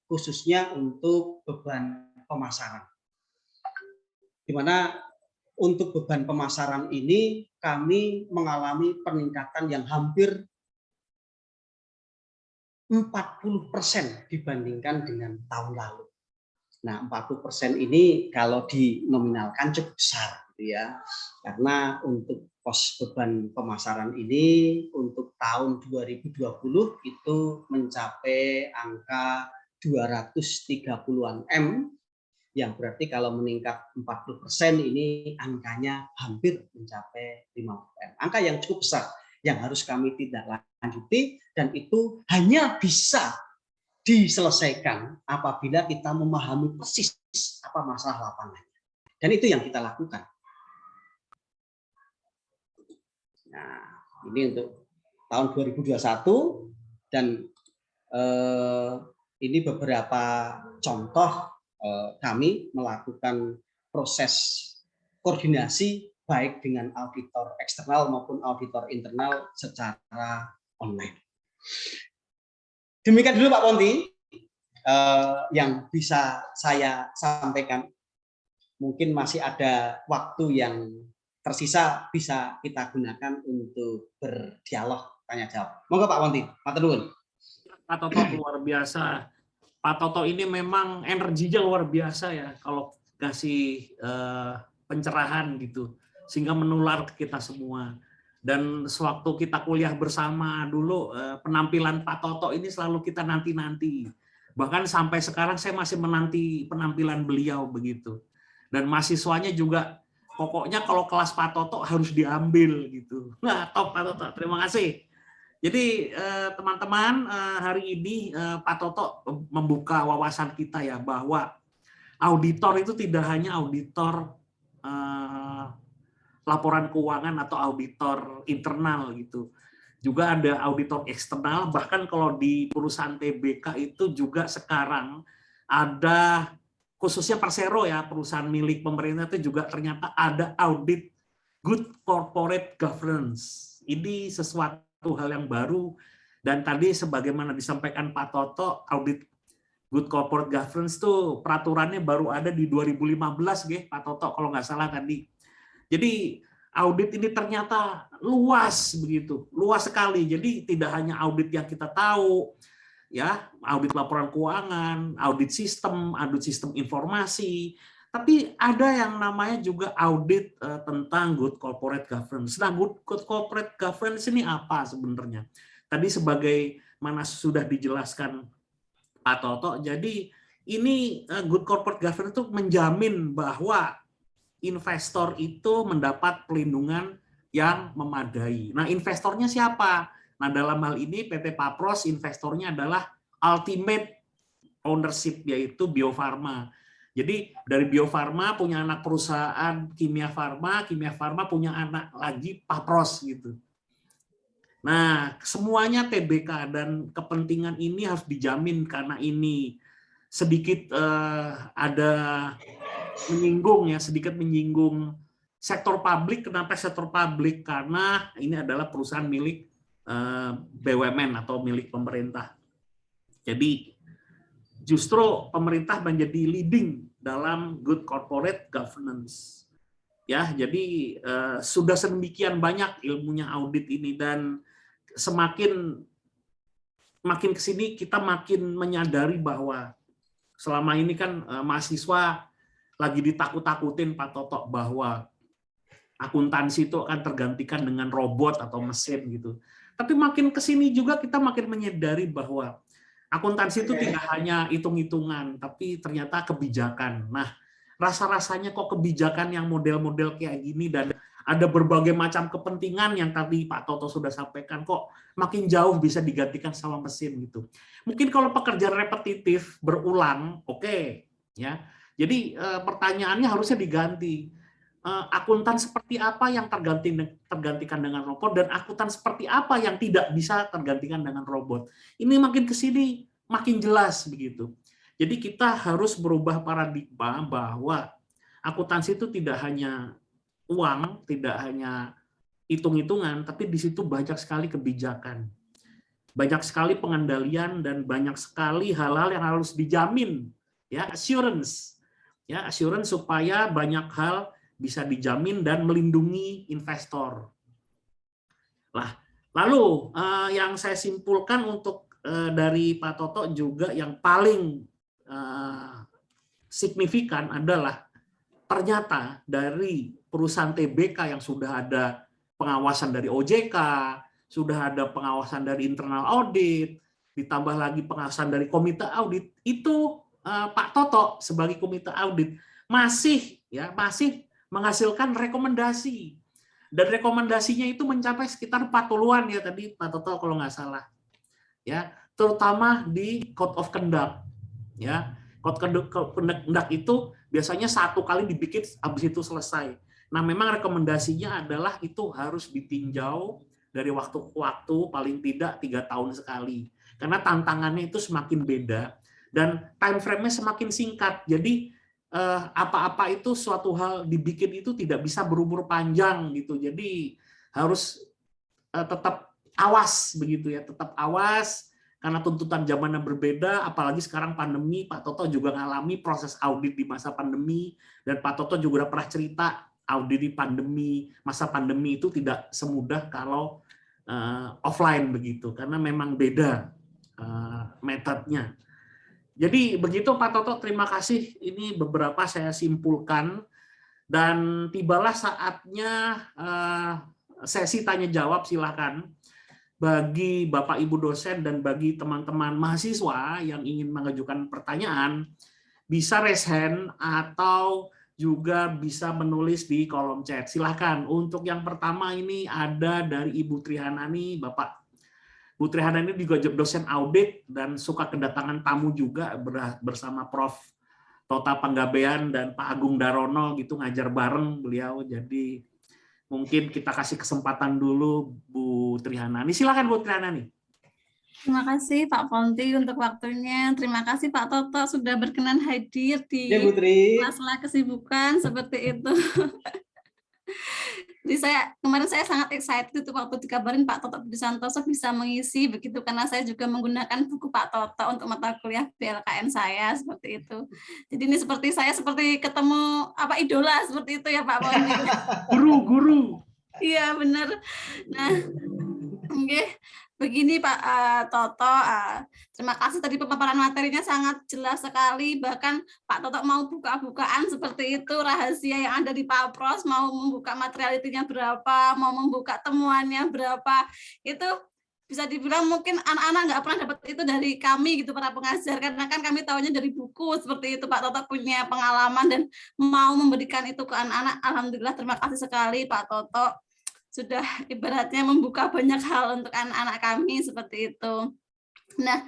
khususnya untuk beban pemasaran. Di mana untuk beban pemasaran ini kami mengalami peningkatan yang hampir 40% dibandingkan dengan tahun lalu. Nah, 40% ini kalau dinominalkan cukup besar gitu ya. Karena untuk pos beban pemasaran ini untuk tahun 2020 itu mencapai angka 230-an M, yang berarti kalau meningkat 40% ini angkanya hampir mencapai 50 M. Angka yang cukup besar yang harus kami tindak lanjuti, dan itu hanya bisa diselesaikan apabila kita memahami persis apa masalah lapangannya. Dan itu yang kita lakukan. Nah, ini untuk tahun 2021 dan ini beberapa contoh kami melakukan proses koordinasi baik dengan auditor eksternal maupun auditor internal secara online. Demikian dulu Pak Ponti yang bisa saya sampaikan. Mungkin masih ada waktu yang tersisa bisa kita gunakan untuk berdialog tanya jawab. Monggo Pak Ponti, matur nuwun. Pak Toto luar biasa. Pak Toto ini memang energinya luar biasa ya kalau kasih pencerahan gitu, sehingga menular ke kita semua. Dan sewaktu kita kuliah bersama dulu, penampilan Pak Toto ini selalu kita nanti-nanti. Bahkan sampai sekarang saya masih menanti penampilan beliau begitu. Dan mahasiswanya juga pokoknya kalau kelas Pak Toto harus diambil gitu. Nah, top Pak Toto, terima kasih. Jadi teman-teman, hari ini Pak Toto membuka wawasan kita ya, bahwa auditor itu tidak hanya auditor laporan keuangan atau auditor internal gitu. Juga ada auditor eksternal, bahkan kalau di perusahaan TBK itu juga sekarang ada, khususnya Persero ya, perusahaan milik pemerintah itu juga ternyata ada audit good corporate governance. Ini sesuatu hal yang baru, dan tadi sebagaimana disampaikan Pak Toto, audit good corporate governance tuh peraturannya baru ada di 2015 Pak Toto kalau nggak salah tadi. Jadi audit ini ternyata luas begitu, luas sekali. Jadi tidak hanya audit yang kita tahu, ya, audit laporan keuangan, audit sistem informasi, tapi ada yang namanya juga audit tentang good corporate governance. Nah, good corporate governance ini apa sebenarnya? Tadi sebagaimana sudah dijelaskan Pak Toto, jadi ini good corporate governance itu menjamin bahwa investor itu mendapat pelindungan yang memadai. Nah, investornya siapa? Nah, dalam hal ini PT Papros investornya adalah ultimate ownership, yaitu Bio Farma. Jadi dari Bio Farma punya anak perusahaan Kimia Farma punya anak lagi Papros gitu. Nah, semuanya TBK, dan kepentingan ini harus dijamin karena ini sedikit ada sedikit menyinggung sektor publik. Kenapa sektor publik? Karena ini adalah perusahaan milik BUMN atau milik pemerintah. Jadi justru pemerintah menjadi leading dalam good corporate governance. Ya, jadi sudah sedemikian banyak ilmunya audit ini, dan makin kesini kita makin menyadari bahwa selama ini kan mahasiswa lagi ditakut-takutin Pak Toto bahwa akuntansi itu akan tergantikan dengan robot atau mesin gitu. Tapi makin kesini juga kita makin menyadari bahwa akuntansi itu tidak hanya hitung-hitungan, tapi ternyata kebijakan. Nah, rasa-rasanya kok kebijakan yang model-model kayak gini dan ada berbagai macam kepentingan yang tadi Pak Toto sudah sampaikan, kok makin jauh bisa digantikan sama mesin gitu. Mungkin kalau pekerjaan repetitif berulang, oke, ya. Jadi pertanyaannya harusnya diganti. Akuntan seperti apa yang tergantikan dengan robot, dan akuntan seperti apa yang tidak bisa tergantikan dengan robot. Ini makin ke sini makin jelas begitu. Jadi kita harus berubah paradigma bahwa akuntansi itu tidak hanya uang, tidak hanya hitung-hitungan, tapi di situ banyak sekali kebijakan. Banyak sekali pengendalian, dan banyak sekali hal-hal yang harus dijamin, ya, assurance. Ya, assurance supaya banyak hal bisa dijamin dan melindungi investor. Lalu yang saya simpulkan untuk dari Pak Toto juga yang paling signifikan adalah ternyata dari perusahaan TBK yang sudah ada pengawasan dari OJK, sudah ada pengawasan dari internal audit, ditambah lagi pengawasan dari komite audit, itu Pak Toto sebagai komite audit masih menghasilkan rekomendasi, dan rekomendasinya itu mencapai sekitar 40-an ya tadi Pak Toto kalau nggak salah, ya, terutama di Code of Conduct, ya. Code of Conduct itu biasanya 1 kali dibikin, habis itu selesai. Nah, memang rekomendasinya adalah itu harus ditinjau dari waktu ke waktu, paling tidak 3 tahun sekali, karena tantangannya itu semakin beda. Dan time frame-nya semakin singkat. Jadi apa-apa itu suatu hal dibikin itu tidak bisa berumur panjang gitu. Jadi harus tetap awas begitu ya, tetap awas karena tuntutan zamannya berbeda, apalagi sekarang pandemi. Pak Toto juga ngalami proses audit di masa pandemi, dan Pak Toto juga pernah cerita audit di pandemi, masa pandemi itu tidak semudah kalau offline begitu, karena memang beda metodenya. Jadi begitu Pak Toto, terima kasih. Ini beberapa saya simpulkan, dan tibalah saatnya sesi tanya jawab, silakan. Bagi Bapak Ibu dosen dan bagi teman-teman mahasiswa yang ingin mengajukan pertanyaan, bisa raise hand atau juga bisa menulis di kolom chat. Silahkan. Untuk yang pertama ini ada dari Ibu Trihanani, Bapak. Bu Trihanani juga dosen audit dan suka kedatangan tamu juga bersama Prof. Tota Panggabean dan Pak Agung Darono gitu ngajar bareng beliau. Jadi mungkin kita kasih kesempatan dulu Bu Trihanani. Silakan Bu Trihanani. Terima kasih Pak Ponti untuk waktunya. Terima kasih Pak Toto sudah berkenan hadir di Ya, Putri. sela-sela kesibukan seperti itu. Jadi kemarin saya sangat excited itu waktu dikabarin Pak Toto Budi Santoso bisa mengisi begitu, karena saya juga menggunakan buku Pak Toto untuk mata kuliah BLKN saya seperti itu. Jadi ini saya seperti ketemu idola seperti itu ya Pak Ponti. Guru. Iya benar. Nah, oke. Begini Pak Toto, terima kasih tadi pemaparan materinya sangat jelas sekali, bahkan Pak Toto mau buka-bukaan seperti itu, rahasia yang ada di Papros, mau membuka materialitinya berapa, mau membuka temuannya berapa, itu bisa dibilang mungkin anak-anak nggak pernah dapat itu dari kami gitu, para pengajar, karena kan kami tahunya dari buku seperti itu. Pak Toto punya pengalaman dan mau memberikan itu ke anak-anak. Alhamdulillah, terima kasih sekali Pak Toto. Sudah ibaratnya membuka banyak hal untuk anak-anak kami seperti itu. Nah,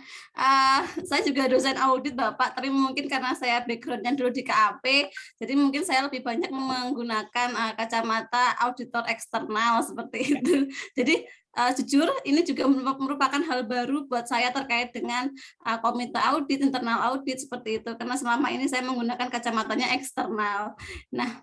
saya juga dosen audit Bapak, tapi mungkin karena saya background-nya dulu di KAP, jadi mungkin saya lebih banyak menggunakan kacamata auditor eksternal seperti itu. Jadi jujur ini juga merupakan hal baru buat saya terkait dengan komite audit, internal audit seperti itu, karena selama ini saya menggunakan kacamatanya eksternal. Nah,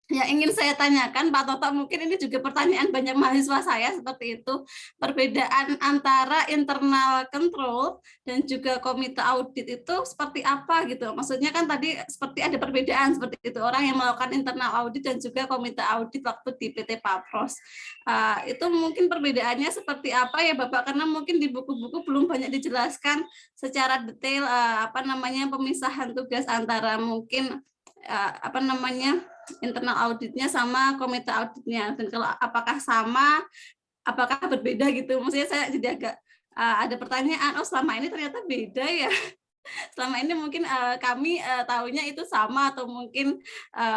yang ingin saya tanyakan Pak Toto, mungkin ini juga pertanyaan banyak mahasiswa saya seperti itu, perbedaan antara internal control dan juga komite audit itu seperti apa gitu. Maksudnya kan tadi seperti ada perbedaan seperti itu, orang yang melakukan internal audit dan juga komite audit waktu di PT Papros. Itu mungkin perbedaannya seperti apa ya Bapak, karena mungkin di buku-buku belum banyak dijelaskan secara detail pemisahan tugas antara mungkin internal auditnya sama komite auditnya, dan kalau apakah sama, apakah berbeda gitu. Maksudnya saya jadi agak ada pertanyaan, selama ini ternyata beda ya. Selama ini mungkin kami tahunya itu sama atau mungkin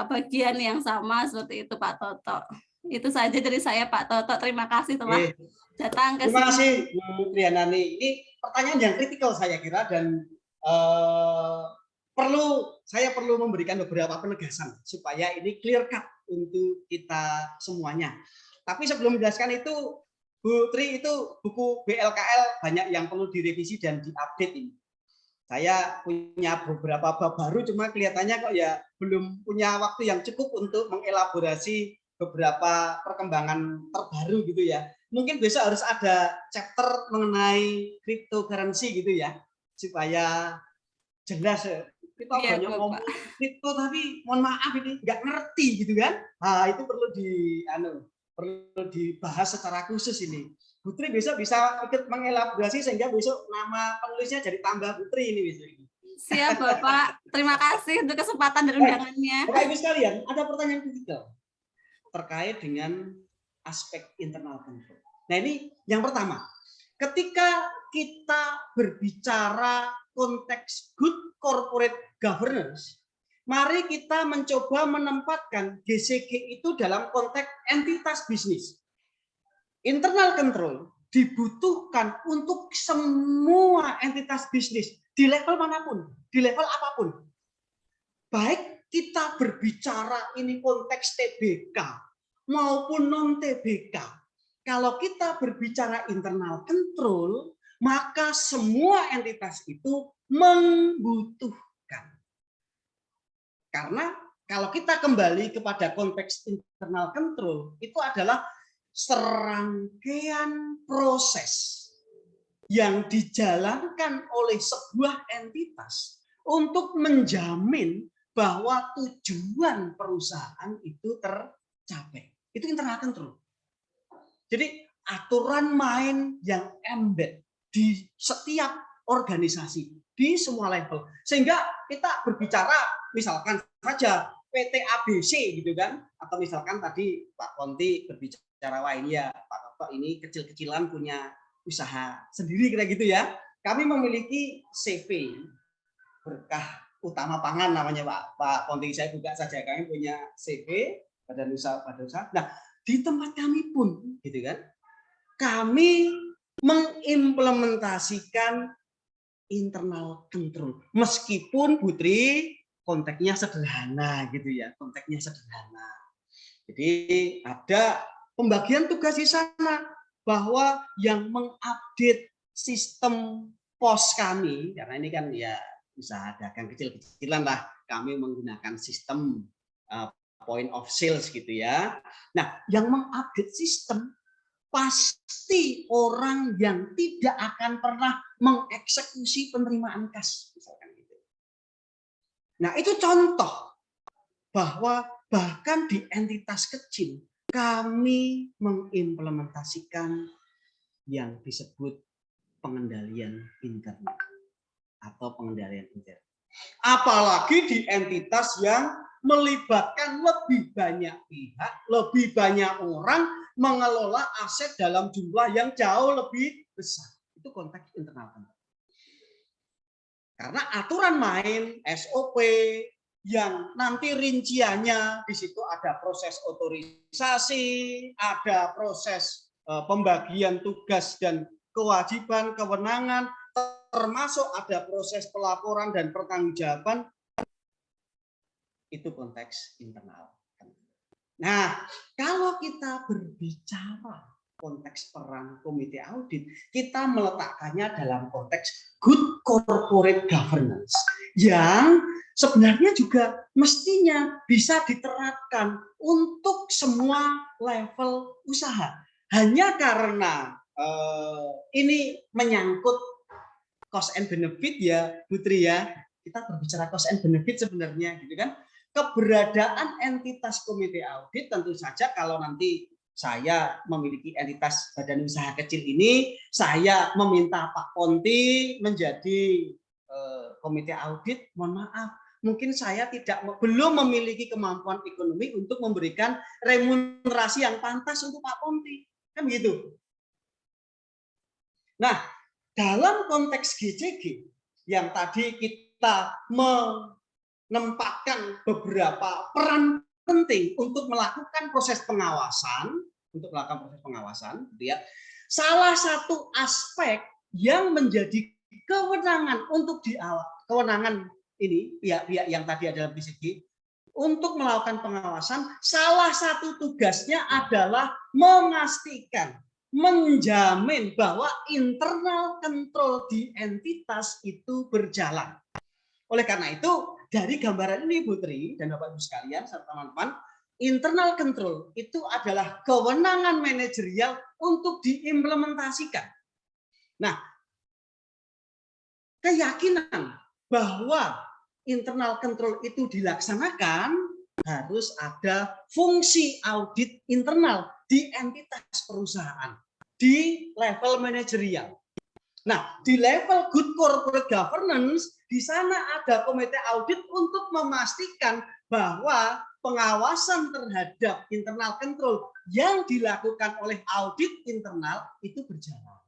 bagian yang sama seperti itu Pak Toto. Itu saja dari saya Pak Toto. Terima kasih telah datang ke sini. Terima kasih Bu Trihanani. Ini pertanyaan yang kritikal saya kira, dan saya perlu memberikan beberapa penegasan supaya ini clear cut untuk kita semuanya. Tapi sebelum menjelaskan itu, Bu Tri, itu buku BLKL banyak yang perlu direvisi dan diupdate ini. Saya punya beberapa bab baru, cuma kelihatannya kok ya belum punya waktu yang cukup untuk mengelaborasi beberapa perkembangan terbaru gitu ya. Mungkin besok harus ada chapter mengenai cryptocurrency gitu ya, supaya jelas. Kita banyak ngomong kripto tapi mohon maaf ini nggak ngerti gitu kan. Nah, itu perlu dibahas secara khusus ini. Putri besok bisa ikut mengelaborasi sehingga besok nama penulisnya jadi tambah Putri ini besok ini. Siap Bapak, terima kasih untuk kesempatan dan undangannya. Bapak Ibu sekalian, ada pertanyaan kritikal terkait dengan aspek internal control. Nah, ini yang pertama. Ketika kita berbicara konteks good corporate governance, mari kita mencoba menempatkan GCG itu dalam konteks entitas bisnis. Internal control dibutuhkan untuk semua entitas bisnis di level manapun, di level apapun. Baik kita berbicara ini konteks TBK maupun non-TBK. Kalau kita berbicara internal control, maka semua entitas itu membutuhkan. Karena kalau kita kembali kepada konteks internal control, itu adalah serangkaian proses yang dijalankan oleh sebuah entitas untuk menjamin bahwa tujuan perusahaan itu tercapai. Itu internal control. Jadi aturan main yang embed di setiap organisasi, di semua level. Sehingga kita berbicara misalkan saja PT ABC gitu kan, atau misalkan tadi Pak Ponti berbicara, wah ini ya Pak Toto ini kecil-kecilan punya usaha sendiri kira gitu ya. Kami memiliki CV berkah Utama Pangan namanya Pak Ponti, saya buka saja, kami punya CV Badan Usaha. Nah, di tempat kami pun gitu kan, kami mengimplementasikan internal control meskipun Putri konteksnya sederhana gitu ya, konteksnya sederhana. Jadi ada pembagian tugas di sana bahwa yang mengupdate sistem pos kami, karena ini kan ya usaha dagang kecil-kecilan lah, kami menggunakan sistem point of sales gitu ya. Nah, yang mengupdate sistem pasti orang yang tidak akan pernah mengeksekusi penerimaan kas, misalkan gitu. Nah, itu contoh bahwa bahkan di entitas kecil kami mengimplementasikan yang disebut pengendalian internal atau pengendalian intern. Apalagi di entitas yang melibatkan lebih banyak pihak, lebih banyak orang mengelola aset dalam jumlah yang jauh lebih besar. Itu konteks internal. Karena aturan main, SOP, yang nanti rinciannya di situ ada proses otorisasi, ada proses pembagian tugas dan kewajiban, kewenangan, termasuk ada proses pelaporan dan pertanggungjawaban. Itu konteks internal. Nah, kalau kita berbicara konteks peran komite audit, kita meletakkannya dalam konteks good corporate governance yang sebenarnya juga mestinya bisa diterapkan untuk semua level usaha. Hanya karena ini menyangkut cost and benefit ya, Putri ya. Kita berbicara cost and benefit sebenarnya gitu kan. Keberadaan entitas komite audit tentu saja kalau nanti saya memiliki entitas badan usaha kecil ini, saya meminta Pak Ponti menjadi komite audit, mohon maaf, mungkin saya belum memiliki kemampuan ekonomi untuk memberikan remunerasi yang pantas untuk Pak Ponti, kan begitu. Nah, dalam konteks GCG yang tadi kita menempatkan beberapa peran penting untuk melakukan proses pengawasan, gitu ya. Salah satu aspek yang menjadi kewenangan untuk kewenangan ini pihak-pihak yang tadi ada dalam GCG untuk melakukan pengawasan, salah satu tugasnya adalah memastikan, menjamin bahwa internal control di entitas itu berjalan. Oleh karena itu, dari gambaran ini Putri dan Bapak Ibu sekalian serta teman-teman, internal control itu adalah kewenangan manajerial untuk diimplementasikan. Nah, keyakinan bahwa internal control itu dilaksanakan harus ada fungsi audit internal di entitas perusahaan di level manajerial. Nah, di level good corporate governance, di sana ada komite audit untuk memastikan bahwa pengawasan terhadap internal control yang dilakukan oleh audit internal itu berjalan.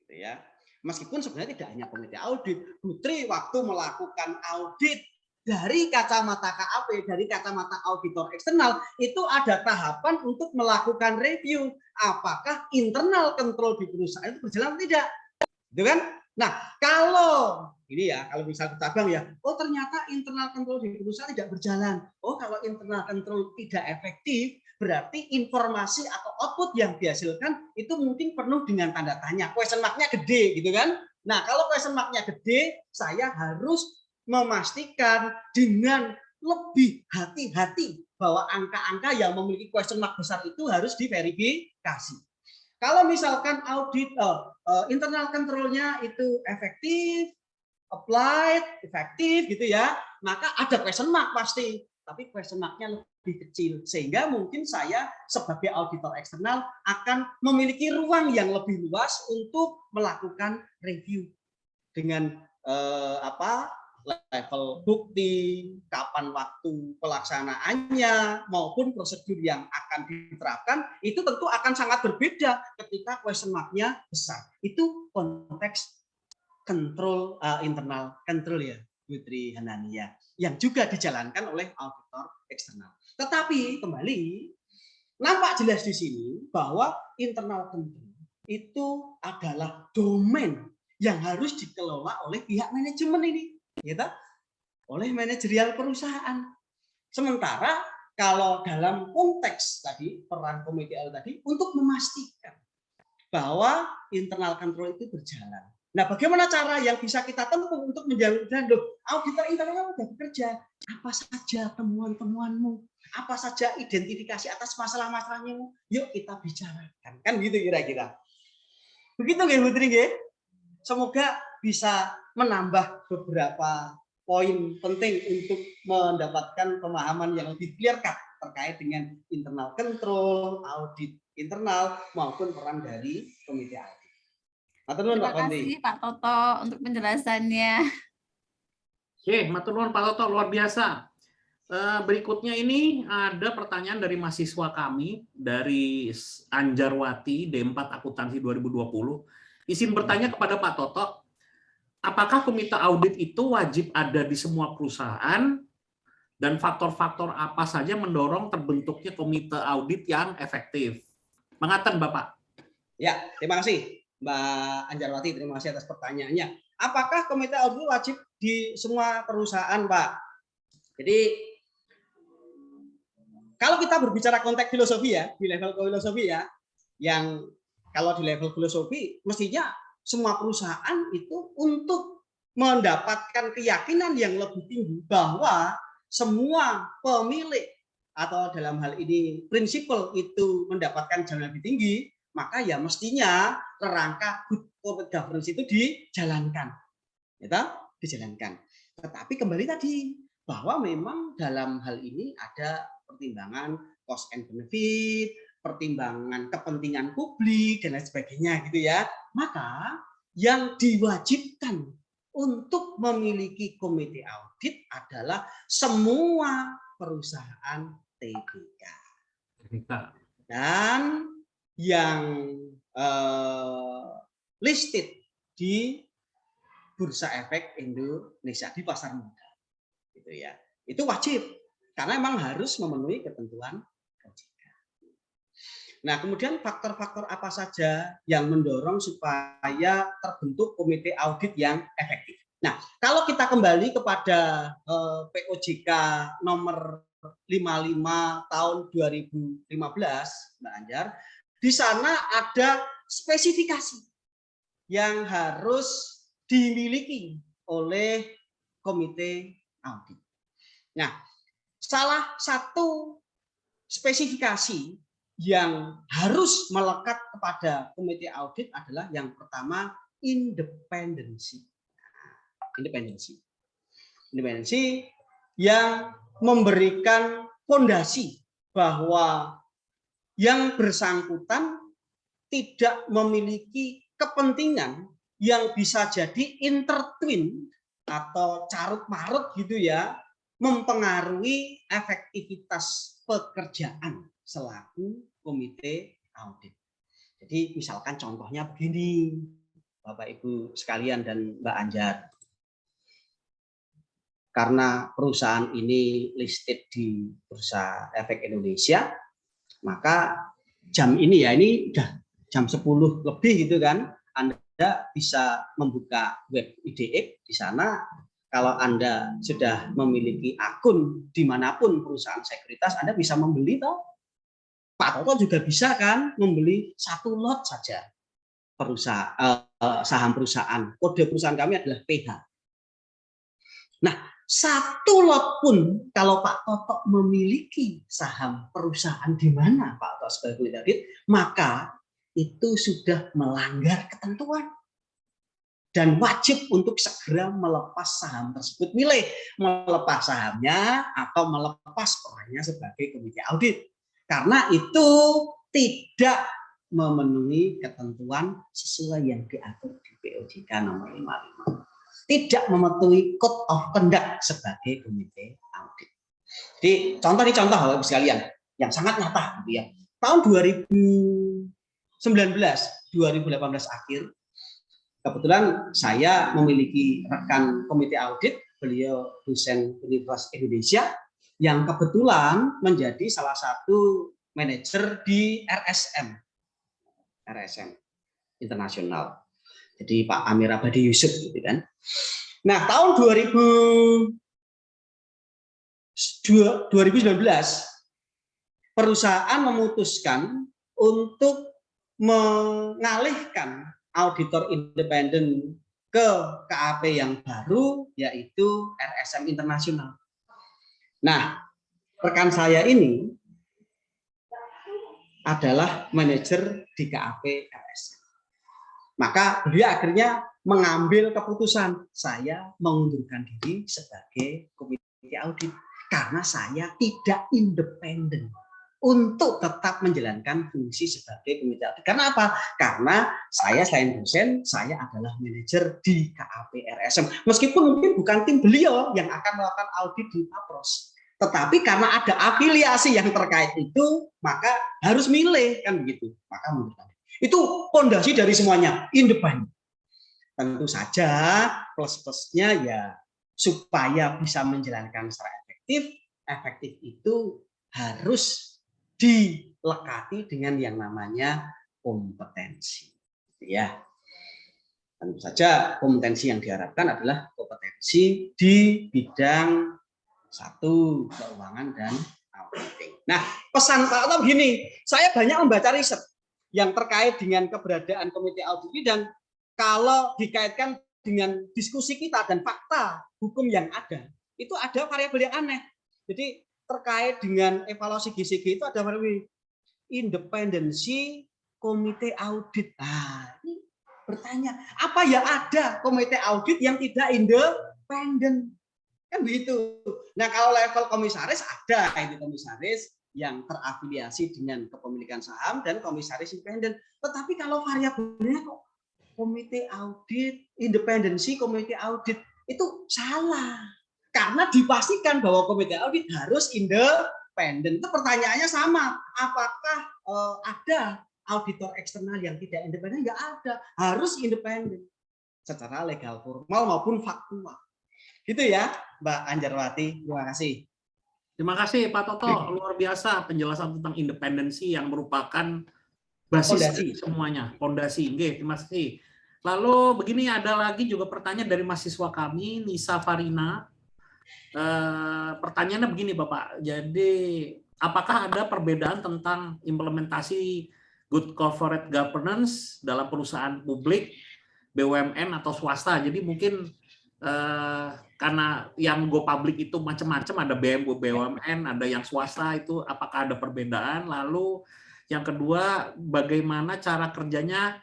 Gitu ya. Meskipun sebenarnya tidak hanya komite audit, Putri waktu melakukan audit dari kacamata KAP, dari kacamata auditor eksternal, itu ada tahapan untuk melakukan review apakah internal control di perusahaan itu berjalan atau tidak. Gitu kan? Nah, kalau ini ya, kalau misal cabang ya, oh ternyata internal control di perusahaan tidak berjalan. Oh, kalau internal control tidak efektif, berarti informasi atau output yang dihasilkan itu mungkin penuh dengan tanda tanya. Question mark-nya gede gitu kan? Nah, kalau question mark-nya gede, saya harus memastikan dengan lebih hati-hati bahwa angka-angka yang memiliki question mark besar itu harus diverifikasi. Kalau misalkan audit internal control-nya itu efektif, applied, efektif gitu ya, maka ada question mark pasti, tapi question mark-nya lebih kecil sehingga mungkin saya sebagai auditor eksternal akan memiliki ruang yang lebih luas untuk melakukan review dengan level bukti, kapan waktu pelaksanaannya, maupun prosedur yang akan diterapkan, itu tentu akan sangat berbeda ketika question mark-nya besar. Itu konteks control internal control ya, Putri Hanania, yang juga dijalankan oleh auditor eksternal. Tetapi kembali nampak jelas di sini bahwa internal control itu adalah domain yang harus dikelola oleh pihak manajemen ini, gitu, oleh manajerial perusahaan. Sementara kalau dalam konteks tadi peran komite audit tadi untuk memastikan bahwa internal control itu berjalan. Nah, bagaimana cara yang bisa kita tempuh untuk menjalankan auditor internal sudah bekerja? Apa saja temuan-temuanmu? Apa saja identifikasi atas masalah-masalahnya? Yuk kita bicarakan. Kan gitu kira-kira. Begitu nggih Putri nggih? Semoga bisa menambah beberapa poin penting untuk mendapatkan pemahaman yang lebih clear cut terkait dengan internal control, audit internal maupun peran dari komite audit. Terima kasih Pak Toto untuk penjelasannya. Oke, matur nuwun Pak Toto, luar biasa. Berikutnya ini ada pertanyaan dari mahasiswa kami dari Anjarwati D4 Akuntansi 2020. Izin bertanya kepada Pak Toto, apakah komite audit itu wajib ada di semua perusahaan dan faktor-faktor apa saja mendorong terbentuknya komite audit yang efektif? Mengaten Bapak. Ya, terima kasih Mbak Anjarwati, terima kasih atas pertanyaannya. Apakah komite audit wajib di semua perusahaan, Pak? Jadi kalau kita berbicara konteks filosofi ya, di level filosofi ya, yang kalau di level filosofi mestinya semua perusahaan itu untuk mendapatkan keyakinan yang lebih tinggi bahwa semua pemilik atau dalam hal ini prinsipal itu mendapatkan jaminan lebih tinggi, maka ya mestinya kerangka good corporate governance itu dijalankan. Ya, dijalankan. Tetapi kembali tadi bahwa memang dalam hal ini ada pertimbangan cost and benefit, pertimbangan kepentingan publik dan lain sebagainya gitu ya. Maka yang diwajibkan untuk memiliki komite audit adalah semua perusahaan TBK. Dan yang listed di Bursa Efek Indonesia di pasar modal, gitu ya. Itu wajib karena memang harus memenuhi ketentuan OJK. Nah, kemudian faktor-faktor apa saja yang mendorong supaya terbentuk komite audit yang efektif? Nah, kalau kita kembali kepada POJK nomor 55 tahun 2015, Mbak Anjar, di sana ada spesifikasi yang harus dimiliki oleh komite audit. Nah, salah satu spesifikasi yang harus melekat kepada komite audit adalah yang pertama independensi. Independensi yang memberikan fondasi bahwa yang bersangkutan tidak memiliki kepentingan yang bisa jadi intertwin atau carut-marut gitu ya, mempengaruhi efektivitas pekerjaan selaku komite audit. Jadi misalkan contohnya begini, Bapak Ibu sekalian dan Mbak Anjar. Karena perusahaan ini listed di Bursa Efek Indonesia, maka jam ini ya, ini udah jam 10 lebih gitu kan, Anda bisa membuka web IDX di sana. Kalau Anda sudah memiliki akun dimanapun perusahaan sekuritas, Anda bisa membeli toh. Pak Toto juga bisa kan membeli satu lot saja saham perusahaan. Kode perusahaan kami adalah PH. Nah, satu lot pun kalau Pak Toto memiliki saham perusahaan di mana Pak Toto sebagai komite audit, maka itu sudah melanggar ketentuan dan wajib untuk segera melepas saham tersebut, milih melepas sahamnya atau melepas orangnya sebagai komite audit, karena itu tidak memenuhi ketentuan sesuai yang diatur di POJK nomor 55. Tidak mematuhi code of conduct sebagai komite audit. Jadi contoh Bapak Ibu sekalian yang sangat nyata gitu ya. Tahun 2018 akhir, kebetulan saya memiliki rekan komite audit beliau dosen Universitas Indonesia yang kebetulan menjadi salah satu manajer di RSM internasional. Jadi Pak Amir Abadi Yusuf gitu kan. Nah, tahun 2019 perusahaan memutuskan untuk mengalihkan auditor independen ke KAP yang baru, yaitu RSM Internasional. Nah, rekan saya ini adalah manajer di KAP RSM. Maka dia akhirnya mengambil keputusan, saya mengundurkan diri sebagai komite audit karena saya tidak independen untuk tetap menjalankan fungsi sebagai komite audit. Karena apa? Karena saya selain dosen, saya adalah manajer di KAP RSM. Meskipun mungkin bukan tim beliau yang akan melakukan audit di Papros, tetapi karena ada afiliasi yang terkait itu, maka harus milih kan begitu. Maka mundurkan. Itu fondasi dari semuanya, independen. Tentu saja plus-plusnya ya supaya bisa menjalankan secara efektif itu harus dilekati dengan yang namanya kompetensi. Ya, tentu saja kompetensi yang diharapkan adalah kompetensi di bidang satu keuangan dan auditing. Nah, pesan Pak Toto begini, saya banyak membaca riset yang terkait dengan keberadaan komite audit ini, dan kalau dikaitkan dengan diskusi kita dan fakta hukum yang ada, itu ada variabel yang aneh. Jadi terkait dengan evaluasi GCG itu ada variabel independensi komite audit. Nah, ini bertanya, apa ya ada komite audit yang tidak independen? Kan begitu. Nah, kalau level komisaris ada itu komisaris yang terafiliasi dengan kepemilikan saham dan komisaris independen. Tetapi kalau variabelnya kok komite audit, independensi komite audit itu salah. Karena dipastikan bahwa komite audit harus independen. Itu pertanyaannya sama. Apakah ada auditor eksternal yang tidak independen? Enggak ada. Harus independen secara legal formal maupun faktual. Gitu ya, Mbak Anjarwati. Terima kasih. Terima kasih Pak Toto, luar biasa penjelasan tentang independensi yang merupakan basis dari semuanya, fondasi. Oke, terima kasih. Lalu begini, ada lagi juga pertanyaan dari mahasiswa kami, Nisa Farina. Pertanyaannya begini Bapak, jadi apakah ada perbedaan tentang implementasi good corporate governance dalam perusahaan publik, BUMN atau swasta? Jadi mungkin karena yang go public itu macam-macam, ada BUMN, ada yang swasta, itu apakah ada perbedaan? Lalu yang kedua, bagaimana cara kerjanya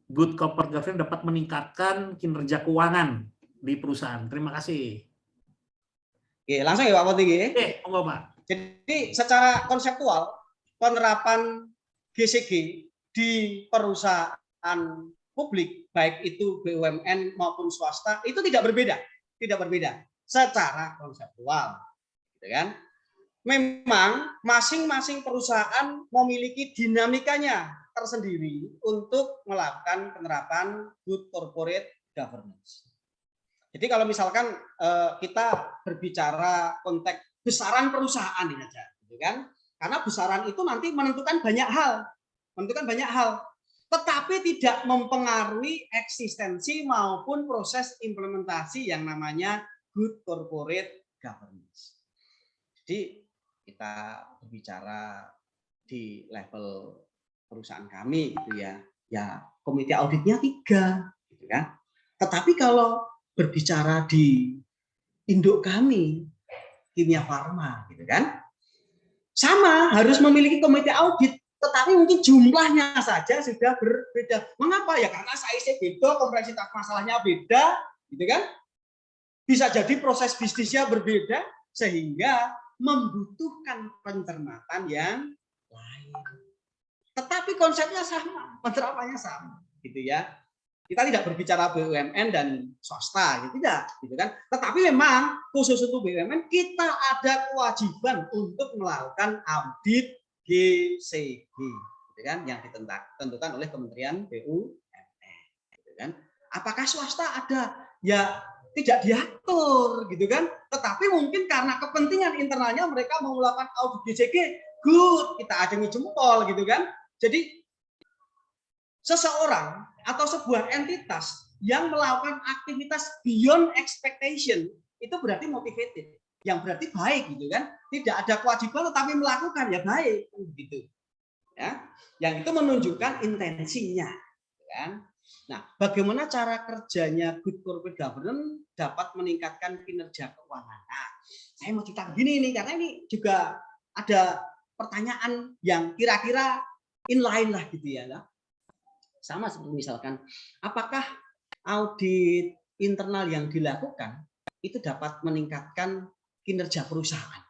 good corporate governance dapat meningkatkan kinerja keuangan di perusahaan? Terima kasih. Oke, langsung ya Pak Poti. Oke, monggo Pak. Jadi secara konseptual penerapan GCG di perusahaan publik, baik itu BUMN maupun swasta, itu tidak berbeda secara konseptual, gitu kan? Memang masing-masing perusahaan memiliki dinamikanya tersendiri untuk melakukan penerapan good corporate governance. Jadi kalau misalkan kita berbicara konteks besaran perusahaan ini aja, gitu kan? Karena besaran itu nanti menentukan banyak hal, tetapi tidak mempengaruhi eksistensi maupun proses implementasi yang namanya good corporate governance. Jadi kita berbicara di level perusahaan kami gitu ya komite auditnya 3 gitu kan. Tetapi kalau berbicara di induk kami Kimia Farma gitu kan, sama harus memiliki komite audit, tetapi mungkin jumlahnya saja sudah berbeda. Mengapa? Ya karena size beda, kompleksitas masalahnya beda, gitu kan? Bisa jadi proses bisnisnya berbeda sehingga membutuhkan pencermatan yang lain. Tetapi konsepnya sama, penerapannya sama, gitu ya. Kita tidak berbicara BUMN dan swasta, gitu tidak, gitu kan? Tetapi memang khusus untuk BUMN kita ada kewajiban untuk melakukan audit GCG, gitu kan? Yang ditentukan oleh Kementerian BUMN, gitu kan? Apakah swasta ada? Ya tidak diatur gitu kan. Tetapi mungkin karena kepentingan internalnya mereka mau melakukan audit GCG, good, kita acungi jempol gitu kan. Jadi seseorang atau sebuah entitas yang melakukan aktivitas beyond expectation itu berarti motivated, yang berarti baik gitu kan. Tidak ada kewajiban tetapi melakukan ya baik gitu. Ya, yang itu menunjukkan intensinya kan. Nah, bagaimana cara kerjanya good corporate governance dapat meningkatkan kinerja keuangan? Nah, saya mau cerita begini nih karena ini juga ada pertanyaan yang kira-kira inline lah gitu ya. Sama seperti misalkan, apakah audit internal yang dilakukan itu dapat meningkatkan kinerja perusahaan?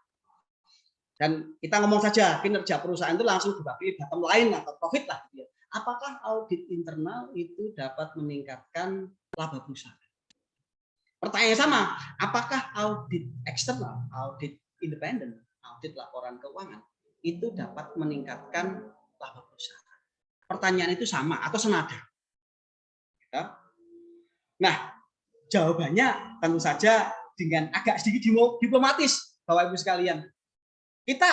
Dan kita ngomong saja kinerja perusahaan itu langsung dibagi bottom line atau profit lah gitu ya. Apakah audit internal itu dapat meningkatkan laba perusahaan? Pertanyaan sama, apakah audit eksternal, audit independen, audit laporan keuangan itu dapat meningkatkan laba perusahaan? Pertanyaan itu sama atau senada? Nah, jawabannya tentu saja dengan agak sedikit diplomatis, Bapak Ibu sekalian. Kita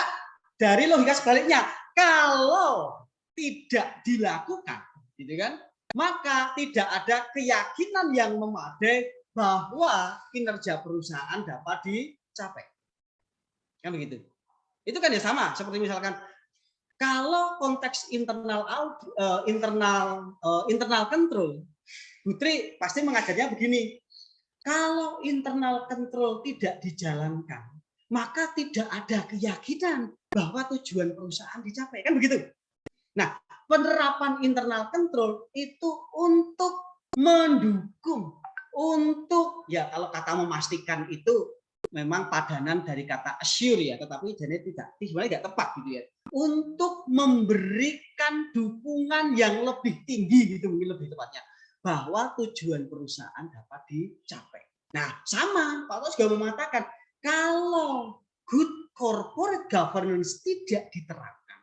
dari logika sebaliknya, kalau tidak dilakukan, gitu kan, maka tidak ada keyakinan yang memadai bahwa kinerja perusahaan dapat dicapai. Kan begitu. Itu kan ya sama seperti misalkan kalau konteks internal control, Putri pasti mengajarnya begini. Kalau internal control tidak dijalankan, maka tidak ada keyakinan bahwa tujuan perusahaan dicapai. Kan begitu. Nah, penerapan internal control itu untuk mendukung, untuk ya kalau kata memastikan itu memang padanan dari kata assure ya, tetapi sebenarnya tidak tepat gitu ya. Untuk memberikan dukungan yang lebih tinggi gitu mungkin lebih tepatnya bahwa tujuan perusahaan dapat dicapai. Nah, sama Pak Tos juga mengatakan kalau good corporate governance tidak diterapkan,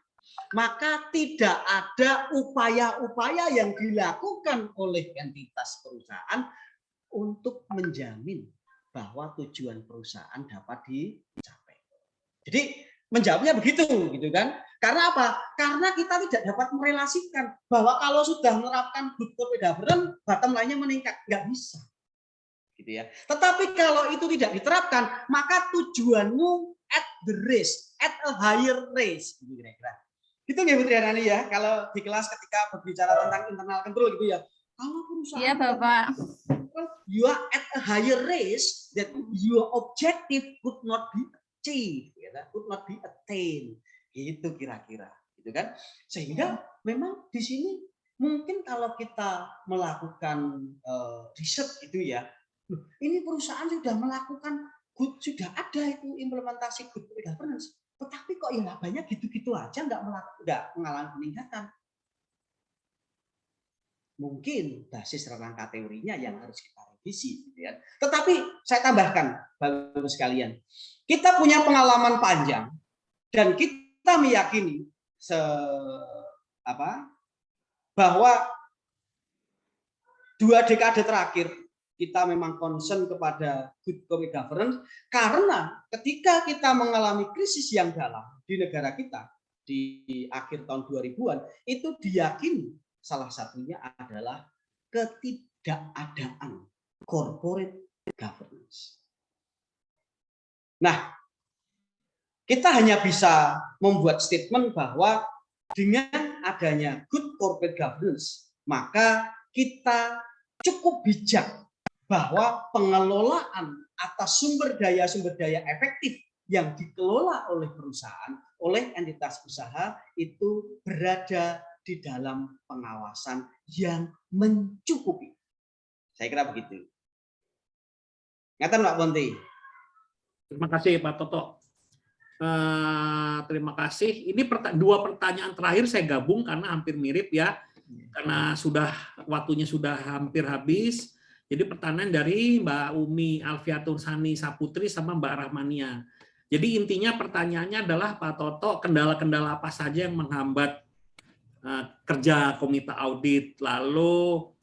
maka tidak ada upaya-upaya yang dilakukan oleh entitas perusahaan untuk menjamin bahwa tujuan perusahaan dapat dicapai. Jadi menjawabnya begitu, gitu kan? Karena apa? Karena kita tidak dapat merelasikan bahwa kalau sudah menerapkan good corporate governance, bottom line-nya meningkat, nggak bisa. Gitu ya. Tetapi kalau itu tidak diterapkan, maka tujuanmu at the risk, at a higher risk, gitu kira-kira. Gitu ya Bu Trianani ya, kalau di kelas ketika berbicara tentang internal control gitu ya. Kalau perusahaan Iya, Bapak. You are at a higher risk that your objective could not be achieved, could not be attained. Gitu kira-kira, gitu kan? Sehingga memang di sini mungkin kalau kita melakukan riset gitu ya, ini perusahaan sudah melakukan sudah ada itu implementasi good governance, tetapi kok ya labanya gitu-gitu aja nggak mengalami peningkatan. Mungkin basis rangka teorinya yang harus kita revisi, gitu ya. Tetapi saya tambahkan, Bapak-Ibu sekalian, kita punya pengalaman panjang dan kita meyakini bahwa 2 dekade terakhir kita memang concern kepada good corporate governance karena ketika kita mengalami krisis yang dalam di negara kita di akhir tahun 2000-an itu diyakini salah satunya adalah ketidakadaan corporate governance. Nah, kita hanya bisa membuat statement bahwa dengan adanya good corporate governance, maka kita cukup bijak bahwa pengelolaan atas sumber daya efektif yang dikelola oleh perusahaan, oleh entitas usaha itu berada di dalam pengawasan yang mencukupi. Saya kira begitu. Ngaten Pak Bonti. Terima kasih Pak Toto. Terima kasih. Ini 2 pertanyaan terakhir saya gabung karena hampir mirip ya. Karena waktunya sudah hampir habis. Jadi pertanyaan dari Mbak Umi Alfiatur Sani Saputri sama Mbak Rahmania. Jadi intinya pertanyaannya adalah Pak Toto, kendala-kendala apa saja yang menghambat kerja komite audit, lalu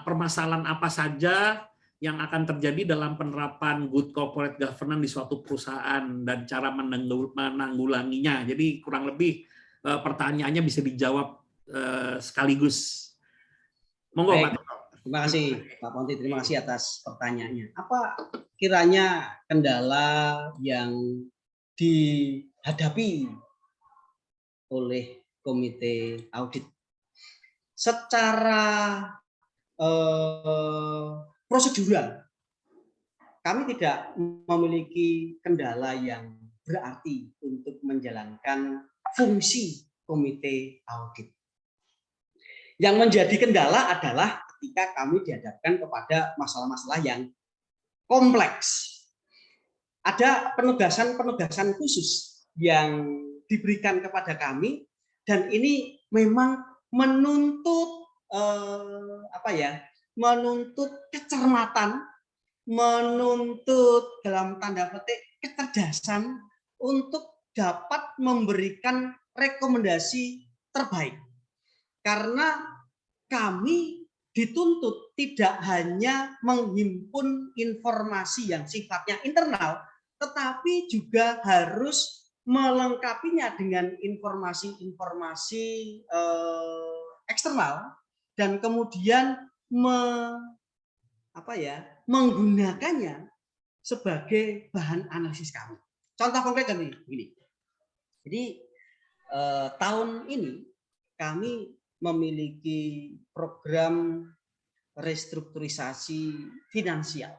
permasalahan apa saja yang akan terjadi dalam penerapan good corporate governance di suatu perusahaan dan cara menanggulanginya. Jadi kurang lebih pertanyaannya bisa dijawab sekaligus. Monggo, Pak Toto. Terima kasih Pak Ponti, terima kasih atas pertanyaannya. Apa kiranya kendala yang dihadapi oleh komite audit? Secara prosedural, kami tidak memiliki kendala yang berarti untuk menjalankan fungsi komite audit. Yang menjadi kendala adalah ketika kami dihadapkan kepada masalah-masalah yang kompleks. Ada penugasan-penugasan khusus yang diberikan kepada kami, dan ini memang menuntut menuntut kecermatan, menuntut dalam tanda petik kecerdasan untuk dapat memberikan rekomendasi terbaik. Karena kami dituntut tidak hanya menghimpun informasi yang sifatnya internal, tetapi juga harus melengkapinya dengan informasi-informasi eksternal, dan kemudian menggunakannya sebagai bahan analisis kami. Contoh konkret kami begini. Jadi tahun ini kami memiliki program restrukturisasi finansial,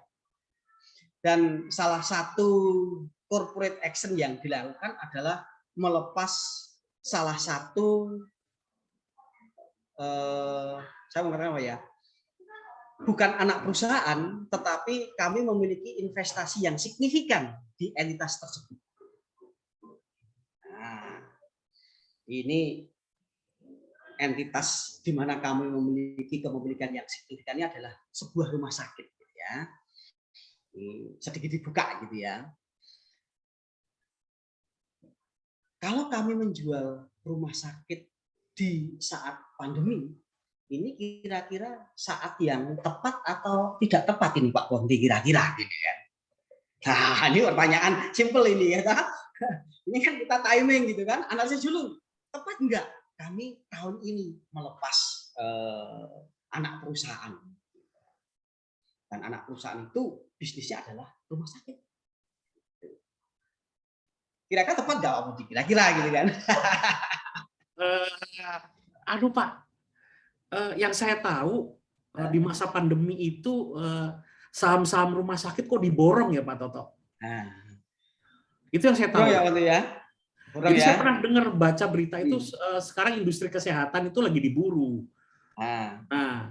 dan salah satu corporate action yang dilakukan adalah melepas salah satu saya mengatakan bukan anak perusahaan, tetapi kami memiliki investasi yang signifikan di entitas tersebut. Nah, ini entitas di mana kami memiliki kepemilikan yang signifikannya adalah sebuah rumah sakit, ya. Sedikit dibuka gitu ya. Kalau kami menjual rumah sakit di saat pandemi, ini kira-kira saat yang tepat atau tidak tepat ini Pak Ponti kira-kira gitu kan. Nah, ini pertanyaan simple ini ya. Ini kan kita timing gitu kan, analisis dulu. Tepat enggak kami tahun ini melepas anak perusahaan? Dan anak perusahaan itu bisnisnya adalah rumah sakit. Kira-kira tepat enggak Pak Ponti? Kira-kira gitu kan. Aduh Pak, yang saya tahu di masa pandemi itu saham-saham rumah sakit kok diborong ya Pak Toto. Nah, itu yang saya tahu. Jadi saya pernah dengar baca berita itu sekarang industri kesehatan itu lagi diburu. Nah,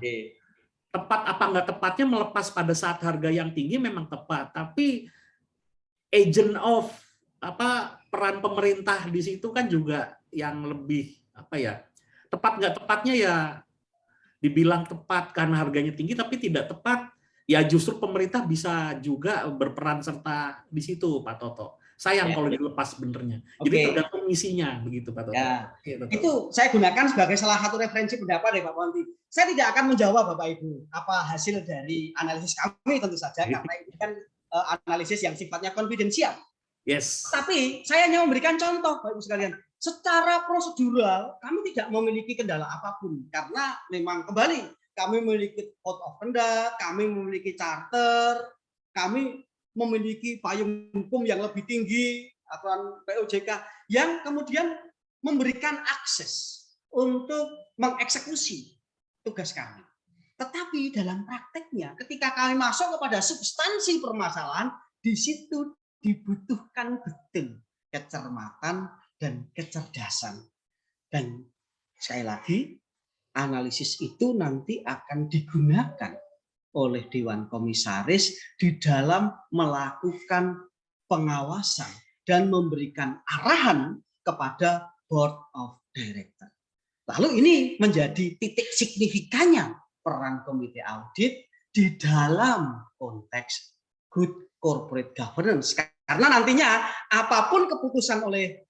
tepat apa nggak tepatnya melepas pada saat harga yang tinggi memang tepat, tapi agent of peran pemerintah di situ kan juga yang lebih tepat nggak tepatnya ya dibilang tepat karena harganya tinggi, tapi tidak tepat ya justru pemerintah bisa juga berperan serta di situ Pak Toto. Sayang kalau dilepas benernya. Jadi tergantung misinya begitu Pak Toto. Ya, itu saya gunakan sebagai salah satu referensi pendapat Pak Ponti. Saya tidak akan menjawab Bapak Ibu apa hasil dari analisis kami tentu saja karena ini kan analisis yang sifatnya konfidensial. Yes. Tapi saya hanya memberikan contoh Bapak Ibu sekalian. Secara prosedural kami tidak memiliki kendala apapun karena memang kembali kami memiliki code of conduct, kami memiliki charter, kami memiliki payung hukum yang lebih tinggi, aturan POJK yang kemudian memberikan akses untuk mengeksekusi tugas kami. Tetapi dalam prakteknya ketika kami masuk kepada substansi permasalahan, di situ dibutuhkan betul kecermatan dan kecerdasan. Dan sekali lagi, analisis itu nanti akan digunakan oleh Dewan Komisaris di dalam melakukan pengawasan dan memberikan arahan kepada Board of Directors. Lalu ini menjadi titik signifikannya peran komite audit di dalam konteks good corporate governance. Karena nantinya apapun keputusan oleh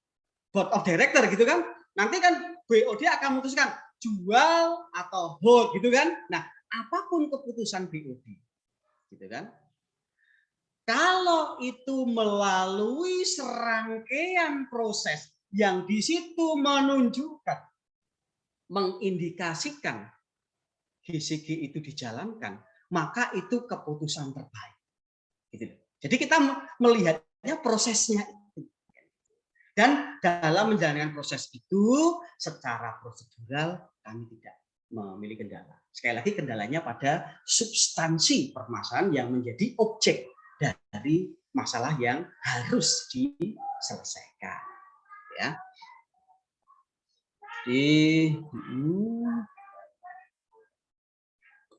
Board of Director gitu kan, nanti kan BOD akan memutuskan jual atau hold gitu kan. Nah, apapun keputusan BOD gitu kan? Kalau itu melalui serangkaian proses yang di situ menunjukkan, mengindikasikan GCG itu dijalankan, maka itu keputusan terbaik. Gitu. Jadi kita melihatnya prosesnya itu. Dan dalam menjalankan proses itu, secara prosedural kami tidak memiliki kendala. Sekali lagi kendalanya pada substansi permasalahan yang menjadi objek dari masalah yang harus diselesaikan.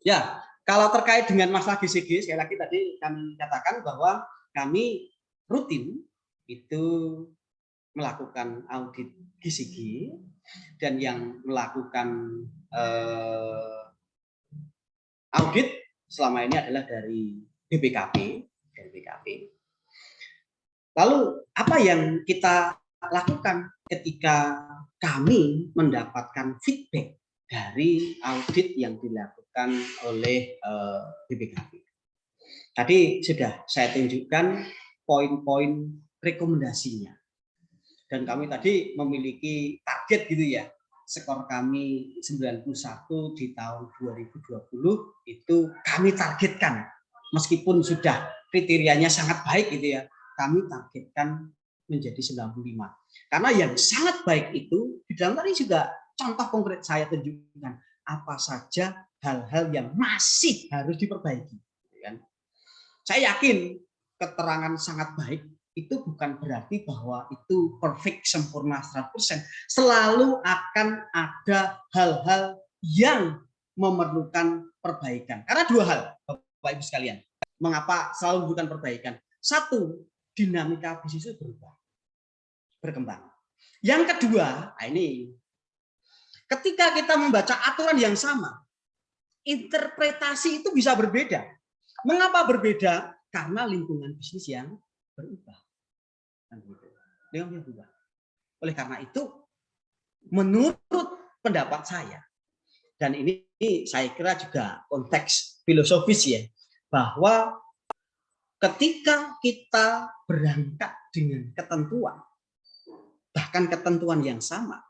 Ya, kalau terkait dengan masalah GCG, sekali lagi tadi kami katakan bahwa kami rutin itu melakukan audit GCG dan yang melakukan audit selama ini adalah dari BPKP. Lalu apa yang kita lakukan ketika kami mendapatkan feedback dari audit yang dilakukan oleh BPKP? Tadi sudah saya tunjukkan poin-poin rekomendasinya. Dan kami tadi memiliki target gitu ya. Skor kami 91 di tahun 2020 itu kami targetkan. Meskipun sudah kriterianya sangat baik gitu ya, kami targetkan menjadi 95. Karena yang sangat baik itu, di dalam tadi juga contoh konkret saya tunjukkan apa saja hal-hal yang masih harus diperbaiki. Saya yakin keterangan sangat baik itu bukan berarti bahwa itu perfect, sempurna 100%. Selalu akan ada hal-hal yang memerlukan perbaikan. Karena dua hal, Bapak Ibu sekalian. Mengapa selalu membutuhkan perbaikan? Satu, dinamika bisnis itu berkembang. Yang kedua, ini ketika kita membaca aturan yang sama, interpretasi itu bisa berbeda. Mengapa berbeda? Karena lingkungan bisnis yang berubah. Oleh karena itu, menurut pendapat saya, dan ini saya kira juga konteks filosofis ya, bahwa ketika kita berangkat dengan ketentuan, bahkan ketentuan yang sama,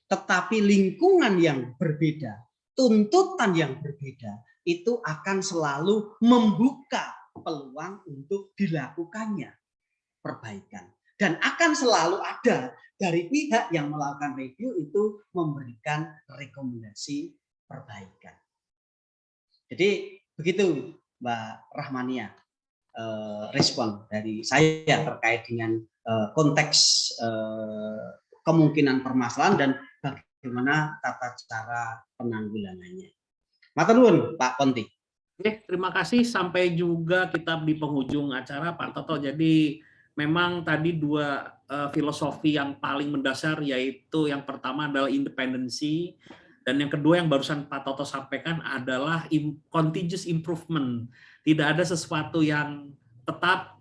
tetapi lingkungan yang berbeda, tuntutan yang berbeda, itu akan selalu membuka peluang untuk dilakukannya perbaikan. Dan akan selalu ada dari pihak yang melakukan review itu memberikan rekomendasi perbaikan. Jadi begitu Mbak Rahmania, respon dari saya terkait dengan konteks kemungkinan permasalahan dan bagaimana tata cara penanggulangannya. Matur nuwun Pak Konti. Oke, terima kasih. Sampai juga kita di penghujung acara Pak Toto. Jadi memang tadi dua filosofi yang paling mendasar, yaitu yang pertama adalah independensi, dan yang kedua yang barusan Pak Toto sampaikan adalah continuous improvement. Tidak ada sesuatu yang tetap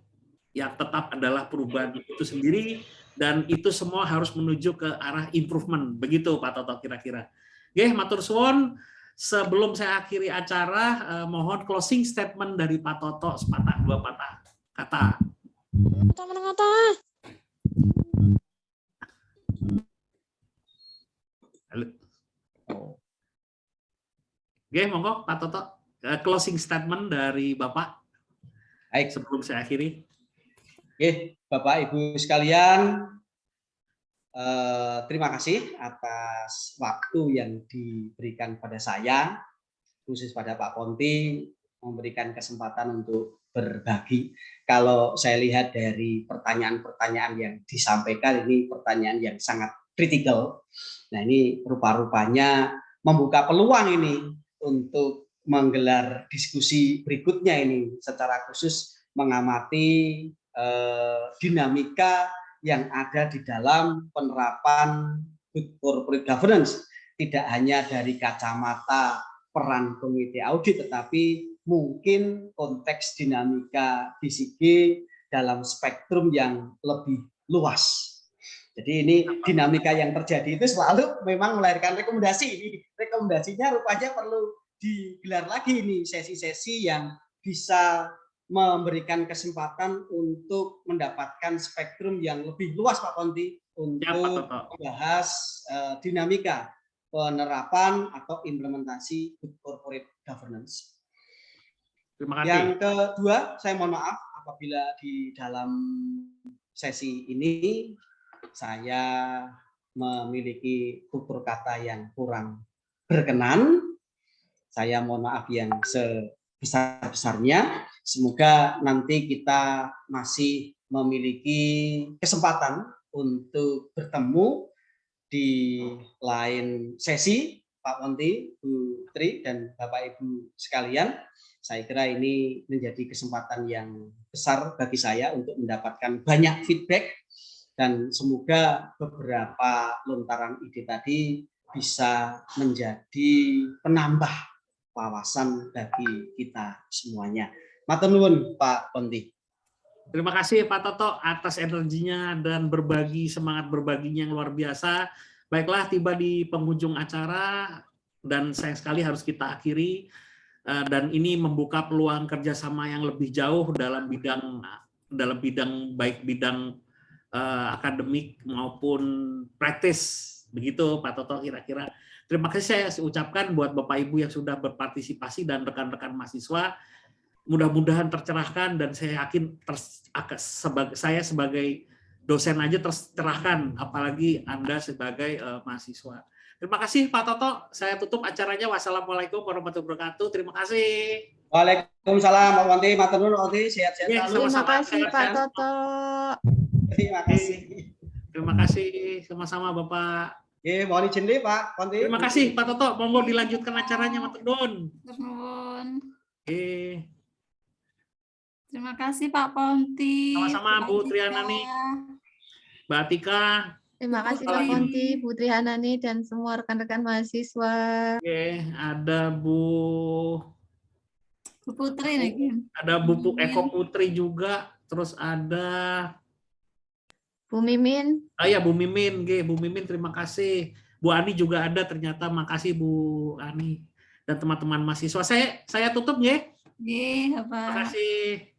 adalah perubahan itu sendiri, dan itu semua harus menuju ke arah improvement. Begitu Pak Toto kira-kira. Oke, matur suwun. Sebelum saya akhiri acara, mohon closing statement dari Pak Toto, sepatah dua patah kata. Oke, monggo Pak Toto, closing statement dari Bapak. Baik, sebelum saya akhiri. Oke, Bapak Ibu sekalian, terima kasih atas waktu yang diberikan pada saya, khusus pada Pak Konti, memberikan kesempatan untuk berbagi. Kalau saya lihat dari pertanyaan-pertanyaan yang disampaikan, ini pertanyaan yang sangat kritikal. Nah, ini rupa-rupanya membuka peluang ini untuk menggelar diskusi berikutnya ini, secara khusus mengamati dinamika yang ada di dalam penerapan good corporate governance, tidak hanya dari kacamata peran komite audit, tetapi mungkin konteks dinamika GCG dalam spektrum yang lebih luas. Jadi ini dinamika yang terjadi itu selalu memang melahirkan rekomendasi. Ini rekomendasinya rupanya perlu digelar lagi ini sesi-sesi yang bisa memberikan kesempatan untuk mendapatkan spektrum yang lebih luas Pak Ponti untuk membahas dinamika penerapan atau implementasi good corporate governance. Terima kasih. Yang kedua, saya mohon maaf apabila di dalam sesi ini saya memiliki tutur kata yang kurang berkenan. Saya mohon maaf yang sebesar-besarnya. Semoga nanti kita masih memiliki kesempatan untuk bertemu di lain sesi, Pak Ponti, Bu Tri, dan Bapak Ibu sekalian. Saya kira ini menjadi kesempatan yang besar bagi saya untuk mendapatkan banyak feedback, dan semoga beberapa lontaran ide tadi bisa menjadi penambah wawasan bagi kita semuanya. Matur nuwun Pak Ponti. Terima kasih Pak Toto atas energinya dan berbagi, semangat berbaginya yang luar biasa. Baiklah, tiba di penghujung acara dan sayang sekali harus kita akhiri. Dan ini membuka peluang kerjasama yang lebih jauh dalam bidang baik bidang akademik maupun praktis. Begitu Pak Toto kira-kira. Terima kasih saya ucapkan buat Bapak Ibu yang sudah berpartisipasi dan rekan-rekan mahasiswa. Mudah-mudahan tercerahkan, dan saya yakin saya sebagai dosen aja tercerahkan, apalagi Anda sebagai mahasiswa. Terima kasih Pak Toto. Saya tutup acaranya. Wassalamualaikum warahmatullahi wabarakatuh. Terima kasih. Waalaikumsalam Pak Ponti. Matur nuwun Pak Ponti. Sehat-sehat selalu. Terima kasih Pak Toto. Terima kasih. Terima kasih sama-sama Bapak. Mohon izin deh Pak Ponti. Terima kasih Pak Toto. Monggo dilanjutkan acaranya, matur nuwun. Terima kasih Pak Ponti. Sama-sama Bu Trihanani, Mbak Atika. Terima kasih Pak Ponti, Bu Trihanani, dan semua rekan-rekan mahasiswa. Oke, ada Bu Putri lagi. Ada Bu Eko Putri juga, terus ada Bu Mimin. Ya Bu Mimin, Bu Mimin terima kasih. Bu Ani juga ada ternyata, makasih Bu Ani dan teman-teman mahasiswa. Saya tutup ya. Terima kasih.